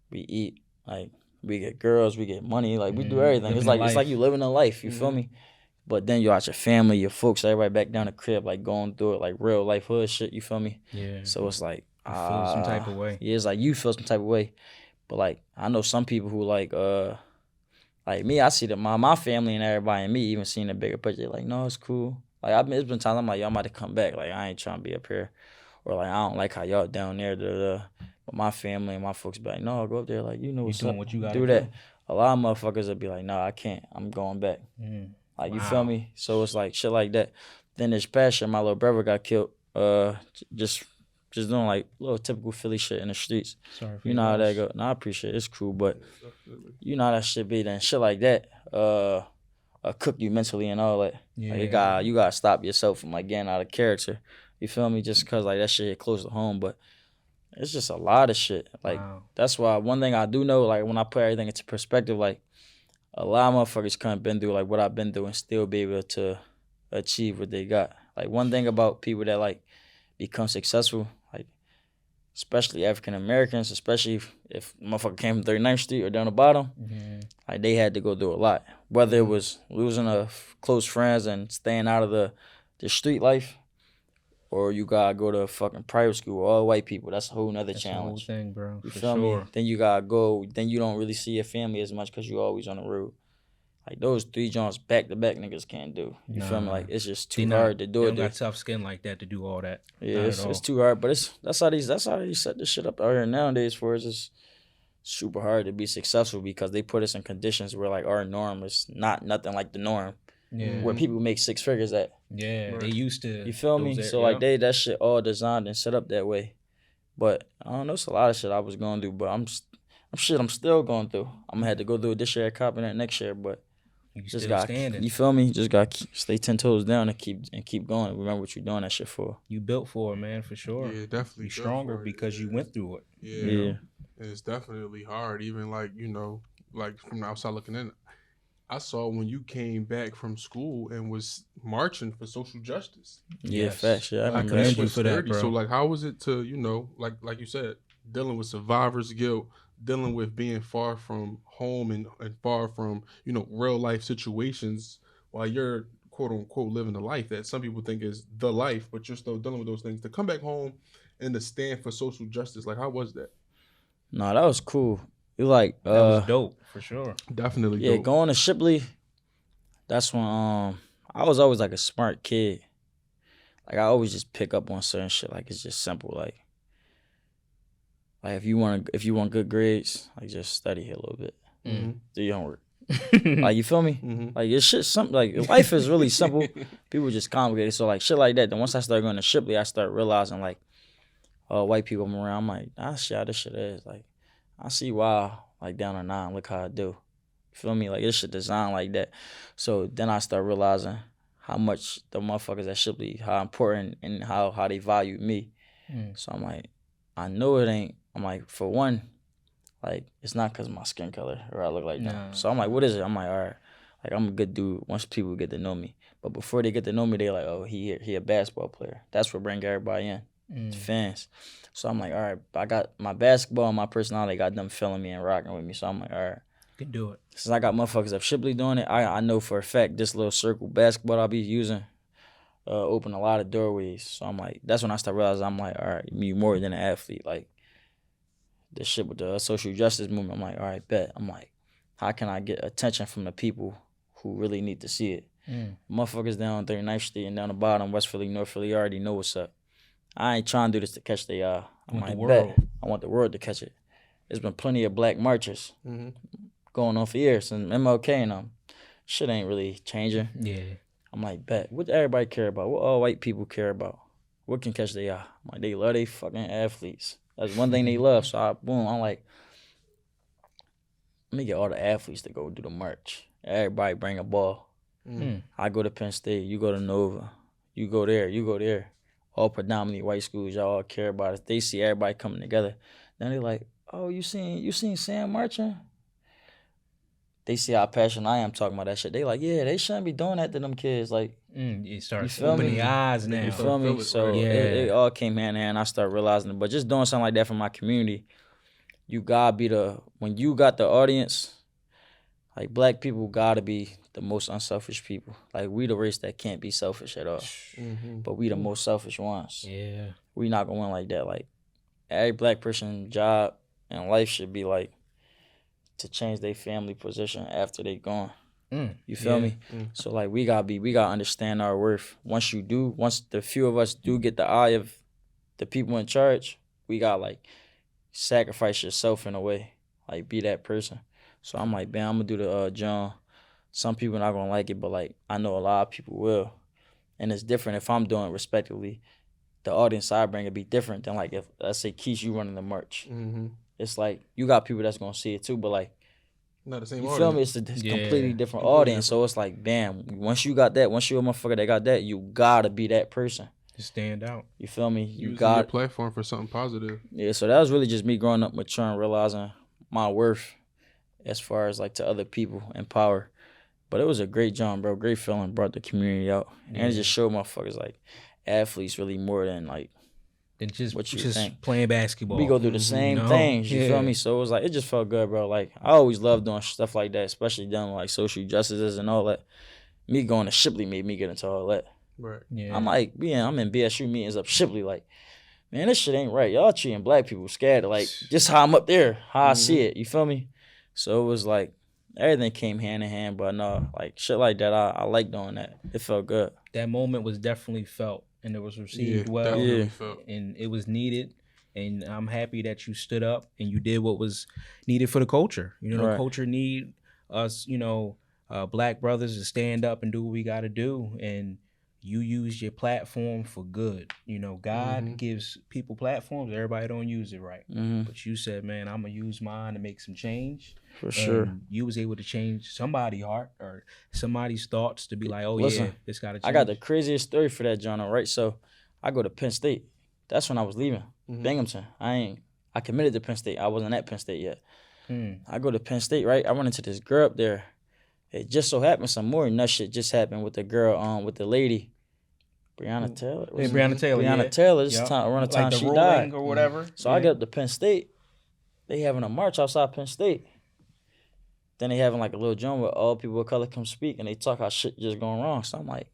We eat, like we get girls, we get money, like we do everything. It's like you living a life. You feel me? But then you out your family, your folks, everybody back down the crib, like going through it, like real life hood shit. You feel me? Yeah. So it's like feel some type of way. Yeah, it's like you feel some type of way. But like I know some people who like me, I see that my family and everybody and me even seeing the bigger picture. They're like, no, it's cool. Like it's been times I'm like, y'all might have come back. Like I ain't trying to be up here, or like I don't like how y'all down there. But my family and my folks be like, no, go up there. Like you know what's up. What you gotta do that. A lot of motherfuckers would be like, no, I can't. I'm going back. Like you feel me? So it's like shit like that. Then this past year, my little brother got killed. Just doing like little typical Philly shit in the streets. Sorry for you know how that go. No, I appreciate it. It's cool, but you know how that shit be. Then shit like that, cook you mentally and all that. Yeah. Like you gotta stop yourself from like getting out of character. You feel me? Just cause like that shit hit close to home. But it's just a lot of shit. Like, that's why one thing I do know, like, when I put everything into perspective, like, a lot of motherfuckers couldn't been through, like, what I've been through and still be able to achieve what they got. Like, one thing about people that, like, become successful, like, especially African Americans, especially if motherfucker came from 39th Street or down the bottom, like, they had to go through a lot. Whether it was losing close friends and staying out of the street life, or you gotta go to fucking private school with all white people. That's a whole nother challenge. The whole thing, bro. You For feel sure. me? Then you gotta go. Then you don't really see your family as much because you always on the road. Like, those 3 joints back to back niggas can't do. You feel me? Like, it's just too hard to do They it. don't got tough skin like that to do all that. Yeah, it's too hard. But that's how they set this shit up out here nowadays. For us, it's super hard to be successful because they put us in conditions where, like, our norm is nothing like the norm. Yeah. Where people make 6 figures at. Yeah, they used to. You feel me? So like that shit all designed and set up that way. But I don't know, it's a lot of shit I was going through, but I'm still going through. I'm gonna have to go through it this year at Coppin State next year, but you just still got standing. You feel me? Just got to stay 10 toes down and keep going. Remember what you're doing that shit for. You built for it, man, for sure. Yeah, definitely. You're stronger because you went through it. Yeah. And it's definitely hard, even like, you know, like from the outside looking in. I saw when you came back from school and was marching for social justice. Yeah, facts. Yeah, I commend you for that, 30. bro. So like, how was it to, you know, like you said, dealing with survivor's guilt, dealing with being far from home and far from, you know, real life situations while you're quote unquote living the life that some people think is the life, but you're still dealing with those things. To come back home and to stand for social justice, like, how was that? No, that was cool. It like That was dope for sure. Definitely. Yeah, dope. going to Shipley, that's when I was always like a smart kid. Like, I always just pick up on certain shit. Like, it's just simple. Like if you want good grades, like, just study a little bit. Do your homework. Like, you feel me? Like, it's shit simple. Like, life is really simple. People just complicate it. So like shit like that. Then once I started going to Shipley, I started realizing like, white people I'm around. I'm like, I see how this shit is. Like, I see why, like, down the 9, look how I do. You feel me? Like, this shit designed like that. So then I start realizing how much the motherfuckers at Shipley, how important and how they value me. So I'm like, I know it ain't. I'm like, for one, like, it's not because of my skin color or I look like them. So I'm like, what is it? I'm like, all right. Like, I'm a good dude once people get to know me. But before they get to know me, they like, oh, he a basketball player. That's what bring everybody in. Fans. So I'm like, all right, I got my basketball and my personality, got them feeling me and rocking with me. So I'm like, all right. Can do it. Since I got motherfuckers at Shipley doing it, I know for a fact this little circle basketball I'll be using open a lot of doorways. So I'm like, that's when I start realizing, I'm like, all right, you more than an athlete. Like, this shit with the social justice movement, I'm like, all right, bet. I'm like, how can I get attention from the people who really need to see it? Motherfuckers down 39th Street and down the bottom, West Philly, North Philly, already know what's up. I ain't trying to do this to catch the eye. I'm like, bet. I want the world to catch it. There's been plenty of black marches going on for years since MLK and them. Shit ain't really changing. Yeah. I'm like, bet. What everybody care about? What all white people care about? What can catch the eye? I'm like, they love they fucking athletes. That's one thing they love. So I'm like, let me get all the athletes to go do the march. Everybody bring a ball. I go to Penn State. You go to Nova. You go there. You go there. All predominantly white schools, y'all all care about it. They see everybody coming together. Then they like, oh, you seen Sam marching? They see how passionate I am talking about that shit. They like, yeah, they shouldn't be doing that to them kids. Like, it starts opening the eyes now. You feel me? So it all came hand in hand. I started realizing it. But just doing something like that for my community, you gotta be when you got the audience, like, black people gotta be the most unselfish people. Like, we the race that can't be selfish at all. But we the most selfish ones. Yeah. We not gonna win like that. Like, every black person's job in life should be like to change their family position after they gone. You feel me? So like, we gotta understand our worth. Once the few of us do get the eye of the people in charge, we gotta like sacrifice yourself in a way. Like, be that person. So I'm like, man, I'm gonna do the John. Some people not gonna like it, but like, I know a lot of people will. And it's different if I'm doing it respectively. The audience I bring it be different than like if, let's say, Keith, you running the merch. It's like, you got people that's gonna see it too, but like, not the same you audience. feel me? It's a completely different audience. So it's like, bam, once you got that, once you're a motherfucker that got that, you gotta be that person. stand out. You feel me? You Using got your platform for something positive. Yeah, so that was really just me growing up, maturing, realizing my worth as far as like to other people and power. But it was a great job, bro. Great feeling. Brought the community out, and it just showed motherfuckers like athletes really more than like Than just what you just think. playing basketball. We go through the same things. You feel me? So it was like it just felt good, bro. Like I always loved doing stuff like that, especially dealing with like social justices and all that. Me going to Shipley made me get into all that. Right. Yeah. I'm like, I'm in BSU meetings up Shipley, like, man, this shit ain't right. Y'all treating black people scared, like, just how I'm up there, how I see it. You feel me? So it was like everything came hand in hand, but no, like shit like that, I like doing that. It felt good. That moment was definitely felt, and it was received well, definitely felt. and it was needed. And I'm happy that you stood up and you did what was needed for the culture. You know, the culture need us, black brothers to stand up and do what we got to do. And you use your platform for good. You know, God gives people platforms. Everybody don't use it right. But you said, man, I'm going to use mine to make some change. For sure. And you was able to change somebody's heart or somebody's thoughts to be like, oh, Listen, yeah, this got to change. I got the craziest story for that, John, right? So I go to Penn State. That's when I was leaving Binghamton. I committed to Penn State. I wasn't at Penn State yet. I go to Penn State, right? I run into this girl up there. It just so happened some more nut shit just happened with the girl, with the lady, Breonna Taylor. Breonna Taylor. Breonna Taylor. This time around the time she died or whatever. So I get up to Penn State. They having a march outside Penn State. Then they having like a little joint where all people of color come speak and they talk how shit just going wrong. So I'm like,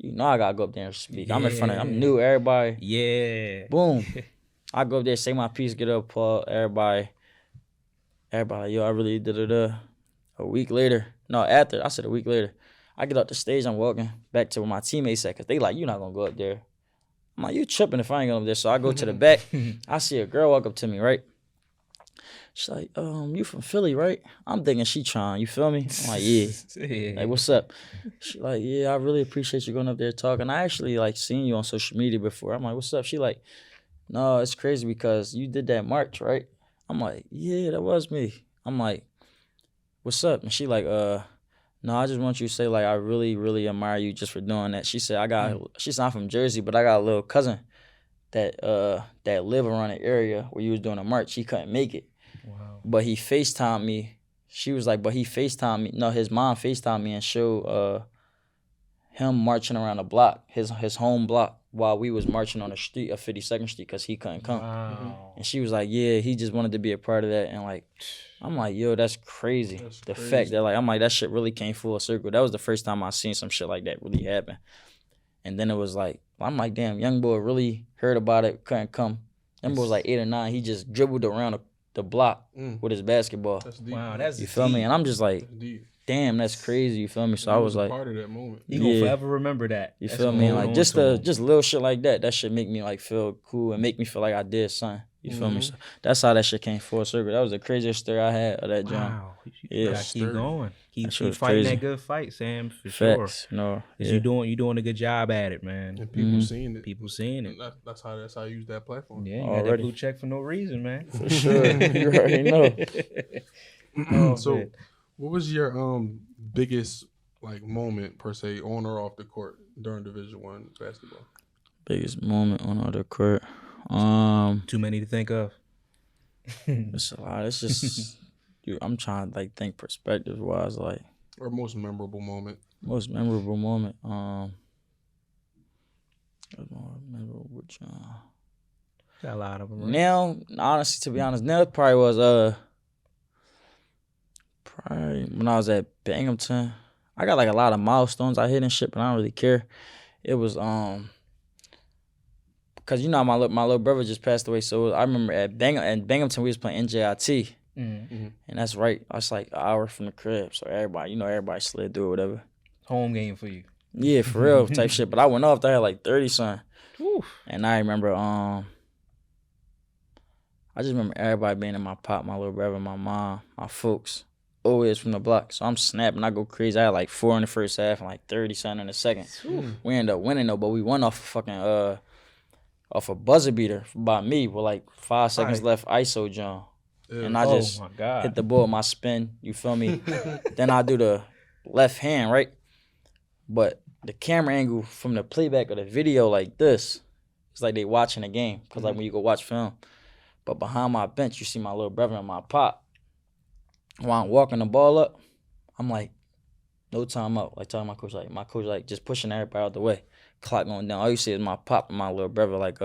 I gotta go up there and speak. I'm in front of I'm new, everybody. Yeah. Boom. I go up there, say my piece, get up, everybody, like, yo, I really did it. A week later, I said a week later, I get up the stage, I'm walking back to where my teammates at, because they like, you're not going to go up there. I'm like, you tripping if I ain't going up there. So I go to the back. I see a girl walk up to me, right? She's like, you from Philly, right? I'm thinking she trying, you feel me? I'm like, yeah. Like, what's up? She like, yeah, I really appreciate you going up there talking. I actually, like, seen you on social media before. I'm like, what's up? She like, no, it's crazy because you did that march, right? I'm like, yeah, that was me. I'm like, what's up? And she like, no, I just want you to say, like, I really, really admire you just for doing that. She said, she's not from Jersey, but I got a little cousin that live around the area where you was doing a march. He couldn't make it. Wow. But he FaceTimed me. She was like, but he FaceTimed me. No, his mom FaceTimed me and showed him marching around the block, his home block, while we was marching on the street of 52nd Street because he couldn't come. Wow. And she was like, yeah, he just wanted to be a part of that. And like, I'm like, yo, that's crazy. The fact that like, I'm like, that shit really came full circle. That was the first time I seen some shit like that really happen. And then it was like, I'm like, damn, young boy really heard about it, couldn't come. Young boy was like 8 or 9. He just dribbled around the block with his basketball. That's deep. Wow, that's you feel me? And I'm just like, damn, that's crazy. You feel me? So I was like, part of that moment. You gonna forever remember that. You feel me? Like just little shit like that. That shit make me like feel cool and make me feel like I did something. You feel me? So that's how that shit came full circle. That was the craziest story I had of that job. Wow. Yeah. Gotta keep going. Keep fighting crazy. that good fight, Sam, for Facts. sure. No. You doing a good job at it, man. And people seeing it. People seeing it. That's how I use that platform. Yeah, you got that blue check for no reason, man. For sure. You already know. So what was your biggest like moment per se on or off the court during Division I basketball? Biggest moment on or the court. Too many to think of. It's a lot. It's just I'm trying to like think perspective wise, like Or most memorable moment. Most memorable moment. Which Got a lot of them. Right? now, honestly, to be honest, now it probably was probably when I was at Binghamton. I got like a lot of milestones I hit and shit, but I don't really care. It was because my little brother just passed away, so I remember at Binghamton we was playing NJIT, and that's right. That's like an hour from the crib, so everybody slid through or whatever. Home game for you. Yeah, for real type shit. But I went off there at like 30 something, and I remember I just remember everybody being in my pop, my little brother, my mom, my folks. Always from the block. So I'm snapping. I go crazy. I had like 4 in the first half and like 30 something in the second. We ended up winning though, but we won off off a buzzer beater by me with like 5 seconds left ISO John. And I just hit the ball with my spin. You feel me? Then I do the left hand, right? But the camera angle from the playback of the video like this. It's like they watching the game. Because, like, when you go watch film. But behind my bench, you see my little brother and my pop. While I'm walking the ball up, I'm like, no time out. Like, telling my coach, like, just pushing everybody out the way. Clock going down. All you see is my pop and my little brother, like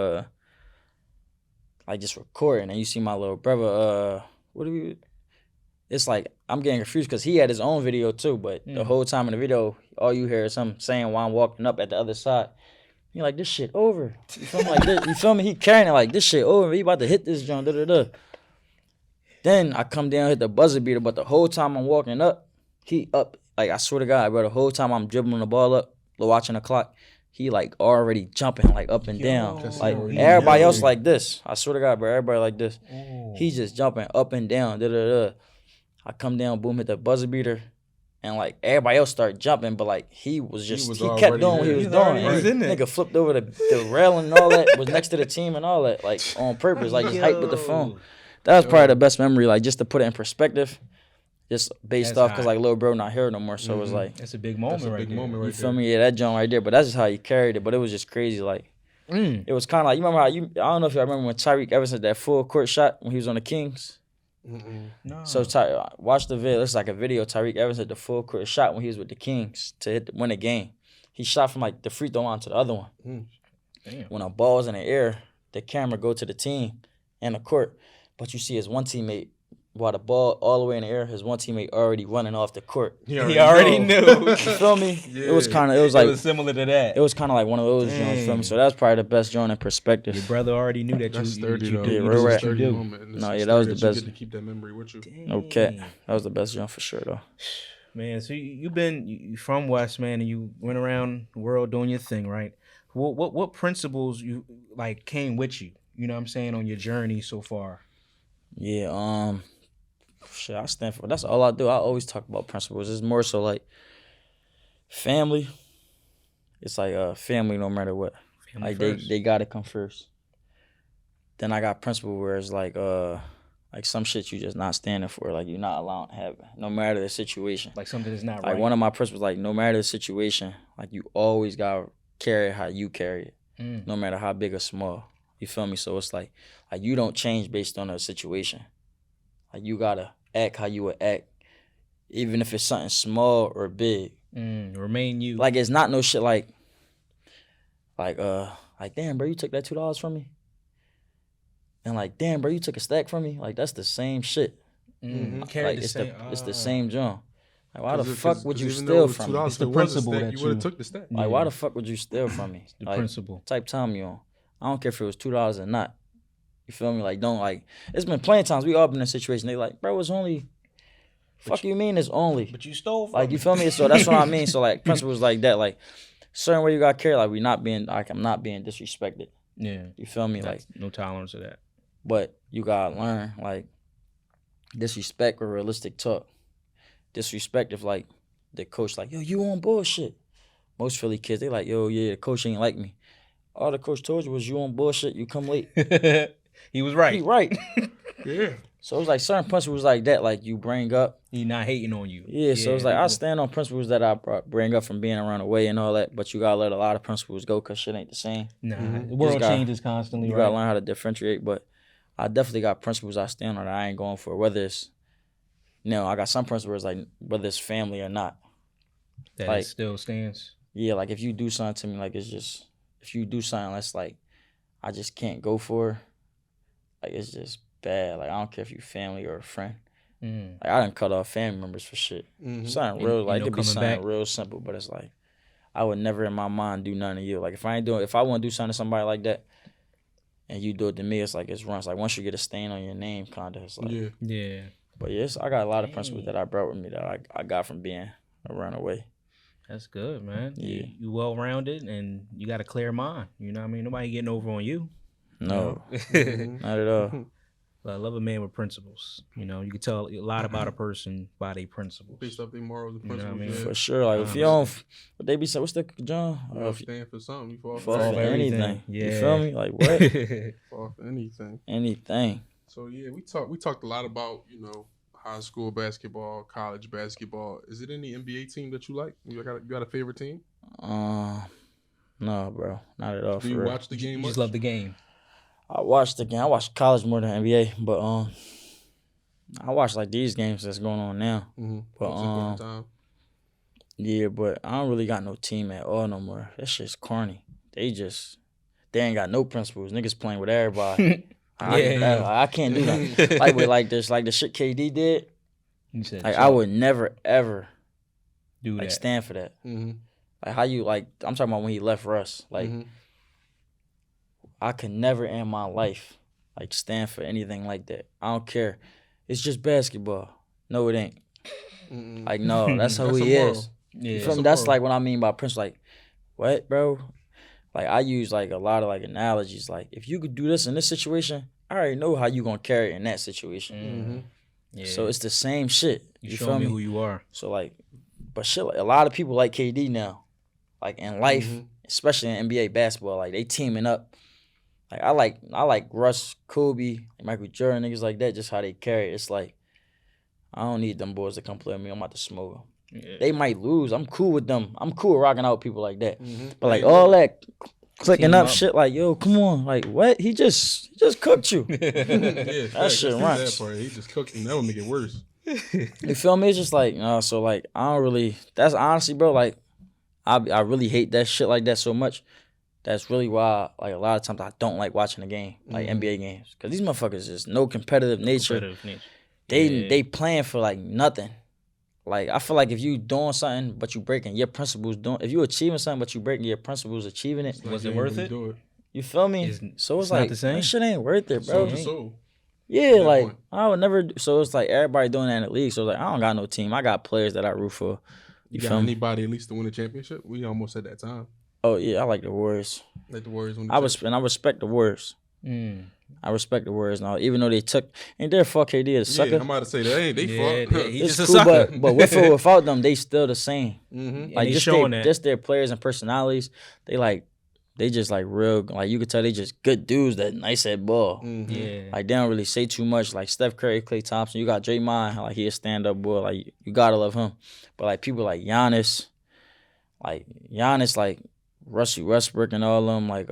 just recording. And you see my little brother, it's like, I'm getting confused because he had his own video too, but the whole time in the video, all you hear is him saying while I'm walking up at the other side, you're like, this shit over. You feel me? Like, this, you feel me? He carrying it like, this shit over. He about to hit this joint, da-da-da. Then I come down, hit the buzzer beater, but the whole time I'm walking up, he up. Like, I swear to God, bro, the whole time I'm dribbling the ball up, watching the clock, he, like, already jumping, like, up and down. Like, everybody else like this. I swear to God, bro, everybody like this. He just jumping up and down, da-da-da. I come down, boom, hit the buzzer beater, and, like, everybody else started jumping, but, like, he kept doing what he was doing. Nigga flipped over the railing and all that, was next to the team and all that, like, on purpose, like, just hyped with the phone. That was probably the best memory, like, just to put it in perspective. Just based off, because, like, little bro not here no more, so it was like... That's a big moment right there. You feel me? Yeah, that joint right there, but that's just how he carried it, but it was just crazy, like... It was kind of like, you remember how I don't know if y'all remember when Tyreek Evans had that full court shot when he was on the Kings? No. So, watch the video. It's like a video. Tyreek Evans had the full court shot when he was with the Kings to win the game. He shot from, like, the free throw line to the other one. Damn. When a ball's in the air, the camera go to the team and the court, but you see his one teammate... While the ball all the way in the air, his one teammate already running off the court. He already knew. You feel me? Yeah. It was similar to that. It was kind of like one of those joints, you feel me? So that's probably the best joint in perspective. Your brother already knew that that's you 30 though. do. Yeah, right. No, yeah, that was the best. You get to keep that memory with you. Okay, that was the best joint for sure though. Man, so you from West, man, and you went around the world doing your thing, right? What principles you like came with you? You know what I'm saying, on your journey so far? Yeah, shit, I stand for. That's all I do. I always talk about principles. It's more so like family. It's like family no matter what. Family like first. They gotta come first. Then I got principle where it's like some shit you just not standing for. Like you're not allowing to have it, no matter the situation. Like something is not right. Like one of my principles, like no matter the situation, like you always gotta carry it how you carry it, no matter how big or small. You feel me? So it's like you don't change based on a situation. Like, you gotta act how you would act, even if it's something small or big. Remain you. Like, it's not no shit like, damn, bro, you took that $2 from me? And, like, damn, bro, you took a stack from me? Like, that's the same shit. Like, it's the same joint. Like, why the fuck would you steal from me? It's the principle that you would have took the stack. Like, why the fuck would you steal from me? The like, principle. Type time you on. I don't care if it was $2 or not. You feel me? Like, don't, like, it's been plenty of times we all been in a situation, they like, bro, it's only, fuck you mean it's only. But you stole from Like, you feel me? So that's what I mean. So, like, principles like that, like, certain way you got to carry, like, I'm not being disrespected. Yeah. You feel me? That's like, no tolerance of that. But you got to learn, like, disrespect or realistic talk. Disrespect if, like, the coach, like, yo, you on bullshit. Most Philly kids, they like, yo, yeah, the coach ain't like me. All the coach told you was you on bullshit, you come late. He was right. He right. Yeah. So it was like certain principles like that, like you bring up. He not hating on you. Yeah, so it's like I stand on principles that I bring up from being around the way and all that, but you gotta let a lot of principles go because shit ain't the same. Nah, the world changes constantly. You gotta learn how to differentiate, but I definitely got principles I stand on that I ain't going for, whether it's, I got some principles like whether it's family or not. That like, it still stands. Yeah, like if you do something to me, like it's just, if you do something that's like, I just can't go for, like it's just bad. Like I don't care if you family or a friend. Like I done cut off family members for shit. Something real, like it could be something real simple, but it's like I would never in my mind do nothing to you. Like if I want to do something to somebody like that, and you do it to me, it's like it's wrong. It's like once you get a stain on your name, kind of. It's like yeah. But yes, I got a lot of principles that I brought with me that I got from being around the way. That's good, man. Yeah. You well-rounded, and you got a clear mind. You know what I mean? Nobody getting over on you. No, not at all. I love a man with principles. You know, you can tell a lot about a person by their principles. Based off their morals and principles. You know what I mean? For sure. Like if you don't, what they be saying, what's the John? You don't stand for something, you fall for anything. Yeah. You feel me? Like what? Fall for anything. Anything. So yeah, we talked a lot about, high school basketball, college basketball. Is it any NBA team that you like? You got a favorite team? No, bro, not at all. Do you watch the game? You much? just love the game. I watched the game. I watched college more than NBA, but I watch like these games that's going on now. But yeah, but I don't really got no team at all no more. That shit's corny. They ain't got no principles. Niggas playing with everybody. I can't do that. Like with like this, like the shit KD did. Like I would never ever do like that. stand for that. Mm-hmm. Like how you like I'm talking about when he left Russ. Like I could never in my life like stand for anything like that. I don't care. It's just basketball. No, it ain't. Like no, that's who he is. Yeah, You feel me? That's like what I mean by principle. Like, what, bro? Like I use like a lot of like analogies. Like if you could do this in this situation, I already know how you gonna carry it in that situation. Yeah. So it's the same shit. You feel show me who you are. So like, but shit, like, a lot of people like KD now, like in life, especially in NBA basketball. Like they teaming up. Like I like Russ, Kobe, Michael Jordan, niggas like that. Just how they carry it. It's like I don't need them boys to come play with me. I'm about to smoke them. Yeah. They might lose. I'm cool with them. I'm cool with rocking out with people like that. But like all that clicking up shit, like yo, come on, like what? He just cooked you. That shit runs. That part. He just cooked and that would make it worse. You feel me? It's just like so like I don't really. That's honestly, bro. Like I really hate that shit like that so much. That's really why, like, a lot of times I don't like watching the game, like NBA games, because these motherfuckers is no competitive nature. They playing for like nothing. Like I feel like if you doing something but you breaking your principles, if you achieving something but you breaking your principles, achieving it, was it worth it? You feel me? So it's like the same. That shit ain't worth it, bro. So. Yeah, like point. I would never. So it's like everybody doing that in the league. So it's like I don't got no team. I got players that I root for. You got anybody at least to win a championship? We almost at that time. Oh yeah, I like the Warriors. Like the Warriors win. I respect the Warriors. I respect the Warriors now, even though they took. Ain't their fuck KD a sucker? Yeah, I'm about to say that ain't they fuck. He's just a sucker. But with or without them, they still the same. Like just their players and personalities. They just like real. Like you could tell they just good dudes that nice at ball. Yeah. Like they don't really say too much. Like Steph Curry, Klay Thompson. You got Draymond. Like he a stand up boy. Like you gotta love him. But like people like Giannis, like Russell Westbrook and all of them, like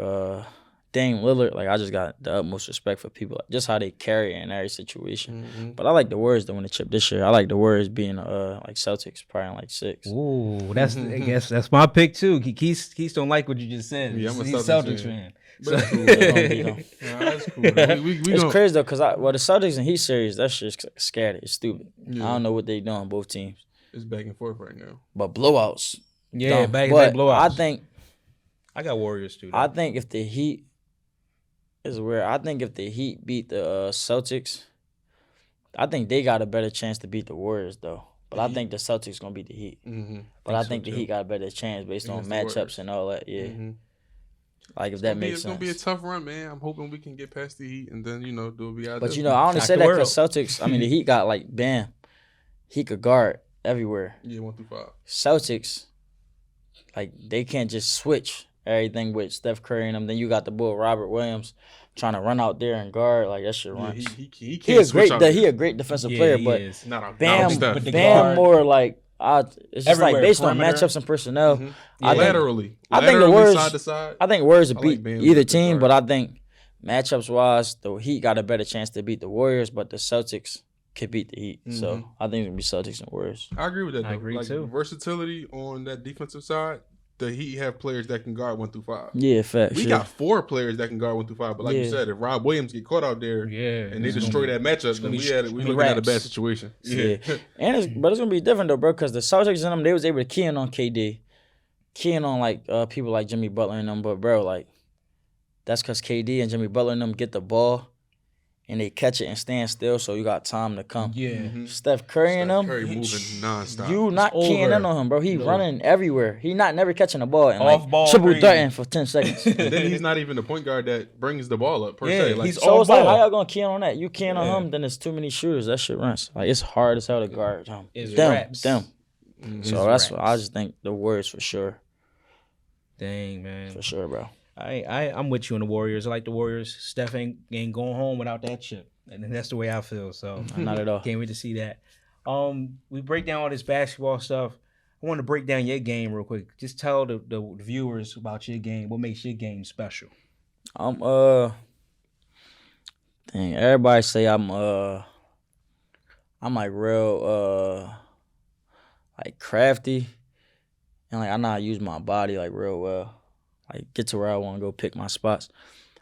Dame Lillard, like I just got the utmost respect for people, like, just how they carry it in every situation. But I like the Warriors to win the chip this year. I like the Warriors being like Celtics, probably in like 6. Ooh, that's I guess that's my pick too. Keith don't like what you just said. Yeah, I'm a Celtics fan. So. That's cool. That's cool. It's crazy though, cause the Celtics and Heat series, that shit's scattered. It's stupid. Yeah. I don't know what they doing, both teams. It's back and forth right now. But blowouts. Yeah, back blowouts. I got Warriors too. Though. I think if the Heat is where I think if the Heat beat the Celtics, I think they got a better chance to beat the Warriors though. But I think the Celtics gonna beat the Heat. But I think the Heat got a better chance based on matchups and all that. Yeah. Like if that makes sense. It's gonna be a tough run, man. I'm hoping we can get past the Heat and then do what we gotta do. But I only say that because Celtics. I mean, the Heat got like Bam. He could guard everywhere. Yeah, 1 through 5. Celtics, like they can't just switch everything with Steph Curry and them. Then you got the bull Robert Williams trying to run out there and guard. Like that shit runs. He can't switch out there. He a great defensive player, but Bam more like it's just like based on matchups and personnel. Laterally, I think the Warriors side to side. I think Warriors will beat either team, but I think matchups wise, the Heat got a better chance to beat the Warriors, but the Celtics could beat the Heat. So I think it's gonna be Celtics and Warriors. I agree with that though. I agree too. Versatility on that defensive side. The Heat have players that can guard 1 through 5. Yeah, facts. We got 4 players that can guard 1 through 5. But like you said, if Rob Williams get caught out there and they destroy that matchup, then we looking at a bad situation. Yeah. But it's gonna be different though, bro, because the Celtics and them, they was able to key in on KD, key in on like people like Jimmy Butler and them. But bro, like that's because KD and Jimmy Butler and them get the ball and they catch it and stand still, so you got time to come. Yeah. Steph Steph Curry moving nonstop. You not keying in on him, bro. He running everywhere. He never catching the ball and off ball triple darting for 10 seconds. And then he's not even the point guard that brings the ball up per se. Like, he's so off it's ball. like how y'all gonna key in on that? You keying on him, then there's too many shooters. That shit runs. Like it's hard as hell to guard them. Them. So that's what I just think the Warriors for sure. Dang, man. For sure, bro. I'm with you on the Warriors. I like the Warriors. Steph ain't going home without that chip. And that's the way I feel. So not at all. Can't wait to see that. We break down all this basketball stuff. I want to break down your game real quick. Just tell the viewers about your game. What makes your game special? Everybody say I'm like real like crafty, and like I know how to use my body like real well. Like get to where I want to go, pick my spots.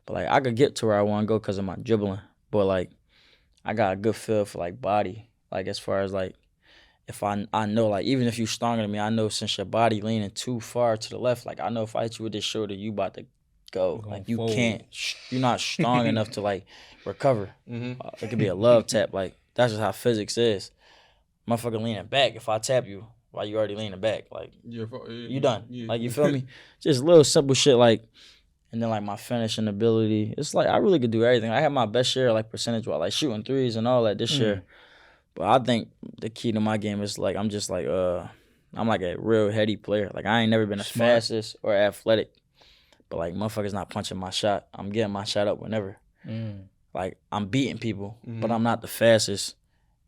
But like I could get to where I want to go because of my dribbling. But like I got a good feel for like body. Like as far as like if I know like even if you stronger than me, I know since your body leaning too far to the left, like I know if I hit you with this shoulder, you about to go. Like you can't, you're not strong enough to like recover. It could be a love tap. Like that's just how physics is. Motherfucker leaning back. If I tap you while you already leaning back, like you done. Like you feel me? Just little simple shit like. And then like my finishing ability, it's like I really could do everything. I had my best year like percentage wise, like shooting threes and all that this year. But I think the key to my game is like I'm just like I'm like a real heady player. Like I ain't never been the fastest or athletic, but like motherfuckers not punching my shot. I'm getting my shot up whenever. Like I'm beating people, but I'm not the fastest,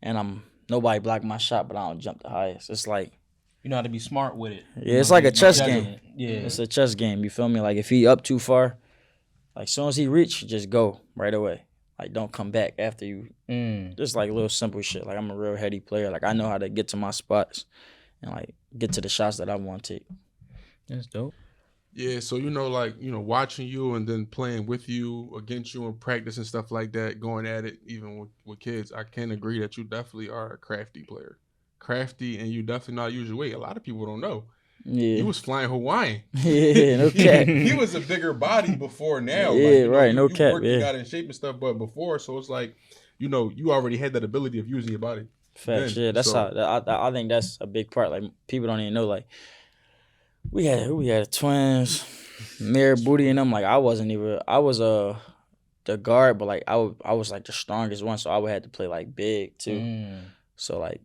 and nobody blocked my shot, but I don't jump the highest. It's like you know how to be smart with it. Yeah, it's like a chess game. Yeah, it's a chess game. You feel me? Like if he up too far, like as soon as he reach, just go right away. Like, don't come back after you. Just, like, little simple shit. Like, I'm a real heady player. Like, I know how to get to my spots and, like, get to the shots that I want to take. That's dope. Yeah, so, like, watching you and then playing with you, against you in practice and stuff like that, going at it even with kids, I can agree that you definitely are a crafty player. Crafty, and you definitely know how to use your weight. A lot of people don't know. Yeah. He was flying Hawaiian. Yeah, no cap. He was a bigger body before now. Yeah, like, right, no cap. You got in shape and stuff, but before, so it's like, you already had that ability of using your body. Facts, yeah. That's how I think that's a big part. Like people don't even know. Like we had twins, Mirror Booty and them. Like I was the guard, but like I was like the strongest one, so I would have to play like big too. So like.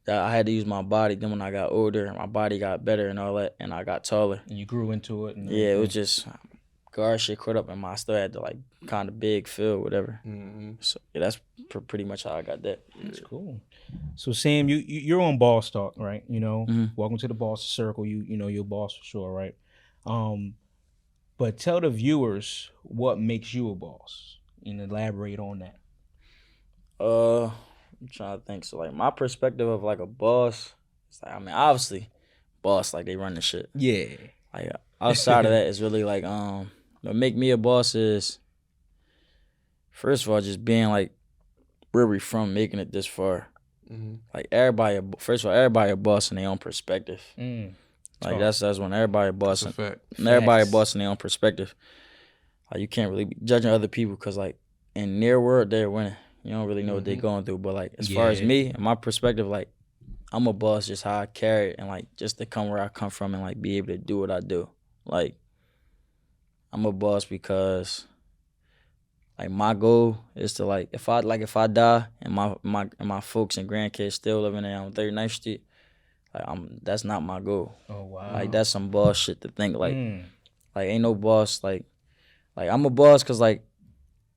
I had to use my body. Then when I got older, my body got better and all that, and I got taller. And you grew into it. And yeah, it was just guard shit caught up, and I still had to like kind of big feel, whatever. So yeah, that's pretty much how I got that. That's cool. So Sam, you're on Boss Talk, right? Welcome to the Boss Circle. You're a boss for sure, right? But tell the viewers what makes you a boss, and elaborate on that. I'm trying to think. So, like, my perspective of, like, a boss, it's like, I mean, obviously, boss, like, they run the shit. Yeah. Like, outside of that, it's really, like, what make me a boss is, first of all, just being, like, where we from, making it this far. Like, everybody a boss in their own perspective. Like, that's when everybody a boss. Everybody a boss in their own perspective. Like, you can't really be judging other people because, like, in their world, they're winning. You don't really know what they're going through. But, like, as far as me and my perspective, like, I'm a boss just how I carry it and, like, just to come where I come from and, like, be able to do what I do. Like, I'm a boss because, like, my goal is to, like, if I die and my folks and grandkids still living there on 39th Street, like, that's not my goal. Oh, wow. Like, that's some boss shit to think. Like, ain't no boss. Like, I'm a boss because, like,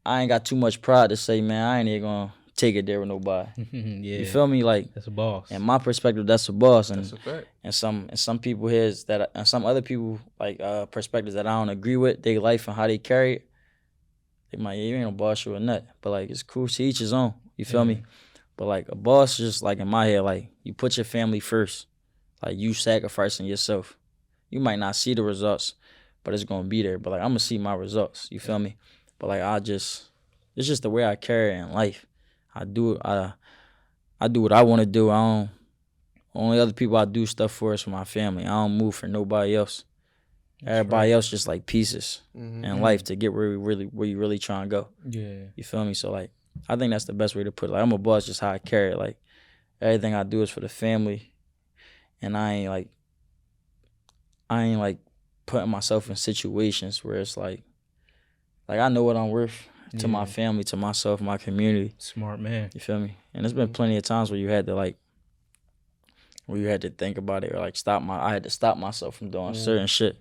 I ain't got too much pride to say, man, I ain't even gonna take it there with nobody. Yeah. You feel me? Like, that's a boss. In my perspective, that's a boss. And that's a fact. And some people here's that, and some other people like perspectives that I don't agree with, their life and how they carry it. They might, you ain't no boss, you or nut. But like, it's cool to each his own. You feel me? But like a boss, just like in my head, like you put your family first. Like you sacrificing yourself. You might not see the results, but it's gonna be there. But like I'm gonna see my results. You feel me? But like it's just the way I carry it in life. I do what I want to do. Only other people I do stuff for is for my family. I don't move for nobody else. Everybody else just like pieces in life to get where you really trying to go. Yeah. You feel me? So like I think that's the best way to put it. Like I'm a boss just how I carry it. Like everything I do is for the family. And I ain't like putting myself in situations where it's like I know what I'm worth to my family, to myself, my community. Smart man. You feel me? And there's been plenty of times where you had to think about it or like I had to stop myself from doing certain shit.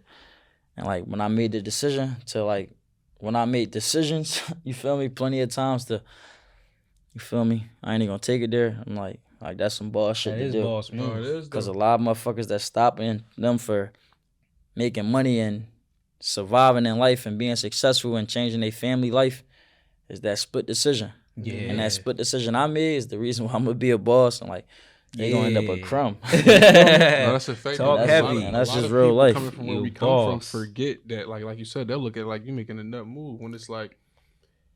And like when I made the decision to like, when I made decisions, you feel me? Plenty of times you feel me? I ain't even gonna take it there. I'm like, Like, that's some boss shit That to is do. boss Oh, move. it is. Because a Though. lot of motherfuckers that stopping them for making money and surviving in life and being successful and changing their family life is that split decision. Yeah. And that split decision I made is the reason why I'm gonna be a boss. And like, they gonna end up a Yeah. crumb. No, that's a fact. Talk A lot heavy. of- And that's a lot just of real people life. Coming from where You we come from, boss. forget that. Like you said, they'll look at it like you making a nut move when it's like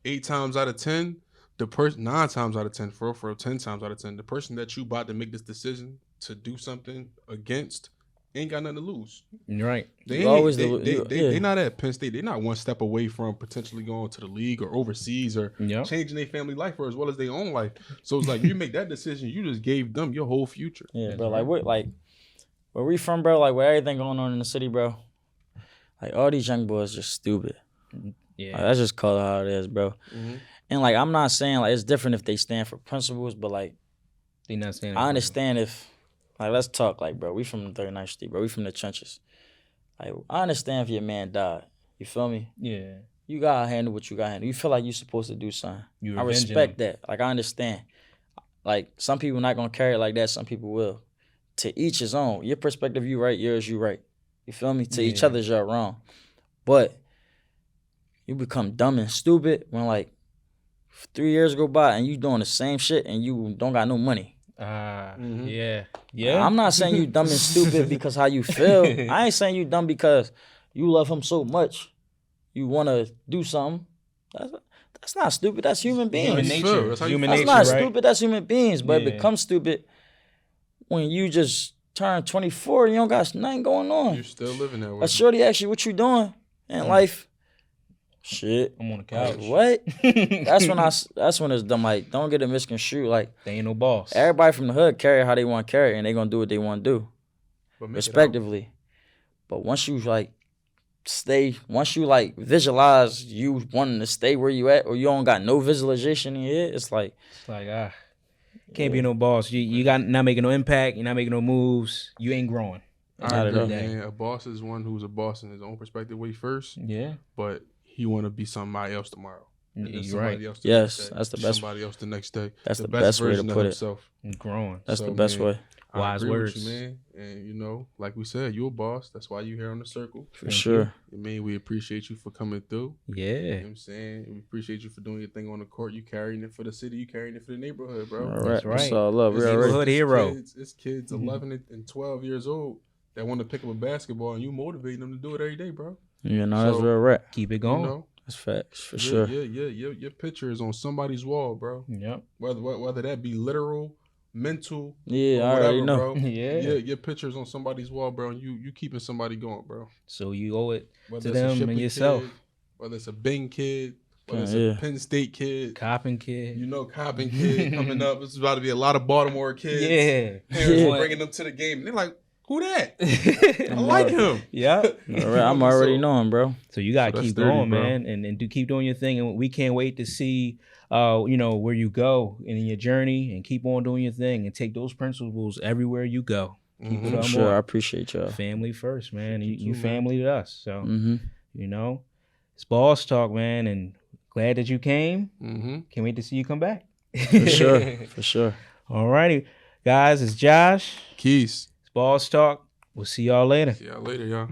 8 times out of 10, the person 9 times out of 10, for 10 times out of 10, the person that you about to make this decision to do something against ain't got nothing to lose. You're right. They You ain't, always they, do- they, you- they, yeah. they not at Penn State. They're not one step away from potentially going to the league or overseas or Yeah. changing their family life or as well as their own life. So it's like you make that decision, you just gave them your whole future. Yeah, That's bro. right. Like where we from, bro. Like, where everything going on in the city, bro. Like, all these young boys just stupid. Yeah. Like, that's just call it how it is, bro. Mhm. And like, I'm not saying like it's different if they stand for principles, but like, They not standing. I understand if, like, let's talk, like, bro, we from 39th Street, bro. We from the trenches. Like, I understand if your man died. You feel me? Yeah. You gotta handle what you gotta handle. You feel like you supposed to do something. You I revenging respect them. that. Like, I understand. Like, some people not gonna carry it like that. Some people will. To each his own. Your perspective, you right. Yours, you right. You feel me? To each Yeah. other's, you're wrong. But you become dumb and stupid when, like, 3 years go by and you doing the same shit and you don't got no money. Mhm. Yeah. Yeah. I'm not saying you dumb and stupid because how you feel. I ain't saying you dumb because you love him so much. You want to do something. That's not stupid. That's human beings. Human That's nature. true. That's how you Human feel. That's nature, not right? stupid. That's human beings. But Yeah. it becomes stupid when you just turn 24 and you don't got nothing going on. You're still living that way. A shorty ask you what you doing in life. Shit. I'm on the Like, couch. what? That's when it's dumb. Like, don't get it misconstrued. Like, They ain't no boss. everybody from the hood carry how they want to carry, and they gonna do what they want to do, But make it out. respectively. But once you visualize you wanting to stay where you at, or you don't got no visualization in your head, it's like, It's like can't be no boss. You got not making no impact. You're not making no moves. You ain't growing. I Not at agree, all. man. A boss is one who's a boss in his own perspective way first, Yeah. but he want to be somebody else tomorrow. And then You're somebody right. else the Yes, next day. that's the best- Somebody else the next day. That's the best way to version of put it. himself. You're growing. that's So, the best man, way. I Wise agree words. with you, man. And you know, like we said, you a boss. That's why you here on the circle. For sure. I mean, we appreciate you for coming through. You know Yeah. what I'm saying? We appreciate you for doing your thing on the court. You carrying it for the city. You carrying it for the neighborhood, bro. All right. That's right. That's all love. We It's- already. Neighborhood hero. It's kids 11 and 12 years old that want to pick up a basketball, and you motivating them to do it every day, bro. You know, that's So, real rap. Keep it You going. know, That's facts. For sure. your picture is on somebody's wall, bro. Yep. Whether that be literal, mental, Yeah, or I already whatever, know. bro. Yeah. Your picture's on somebody's wall, bro, and you keeping somebody going, bro. So you owe it Whether to it's a them Shipley and yourself. kid, whether it's a Bing kid, whether it's Yeah. a Penn State kid, Coppin kid. you know, Coppin kid coming up. It's about to be a lot of Baltimore kids. Yeah. Parents Yeah. bringing them to the game. And they're like, who that? I like him. Yeah. All right, I'm already So- knowing, bro. So you gotta So that's keep 30, going, bro. man, and do keep doing your thing. And we can't wait to see, where you go in your journey, and keep on doing your thing, and take those principles everywhere you go. Keep Mhm. it For on sure. I board. appreciate y'all. Family first, man. You too, man. family to us. So Mm-hmm. it's boss talk, man, and glad that you came. Mm-hmm. Can't wait to see you come back. For sure. For sure. All righty, guys. It's Josh. Keys. It's boss talk. We'll see y'all later. See y'all later, y'all.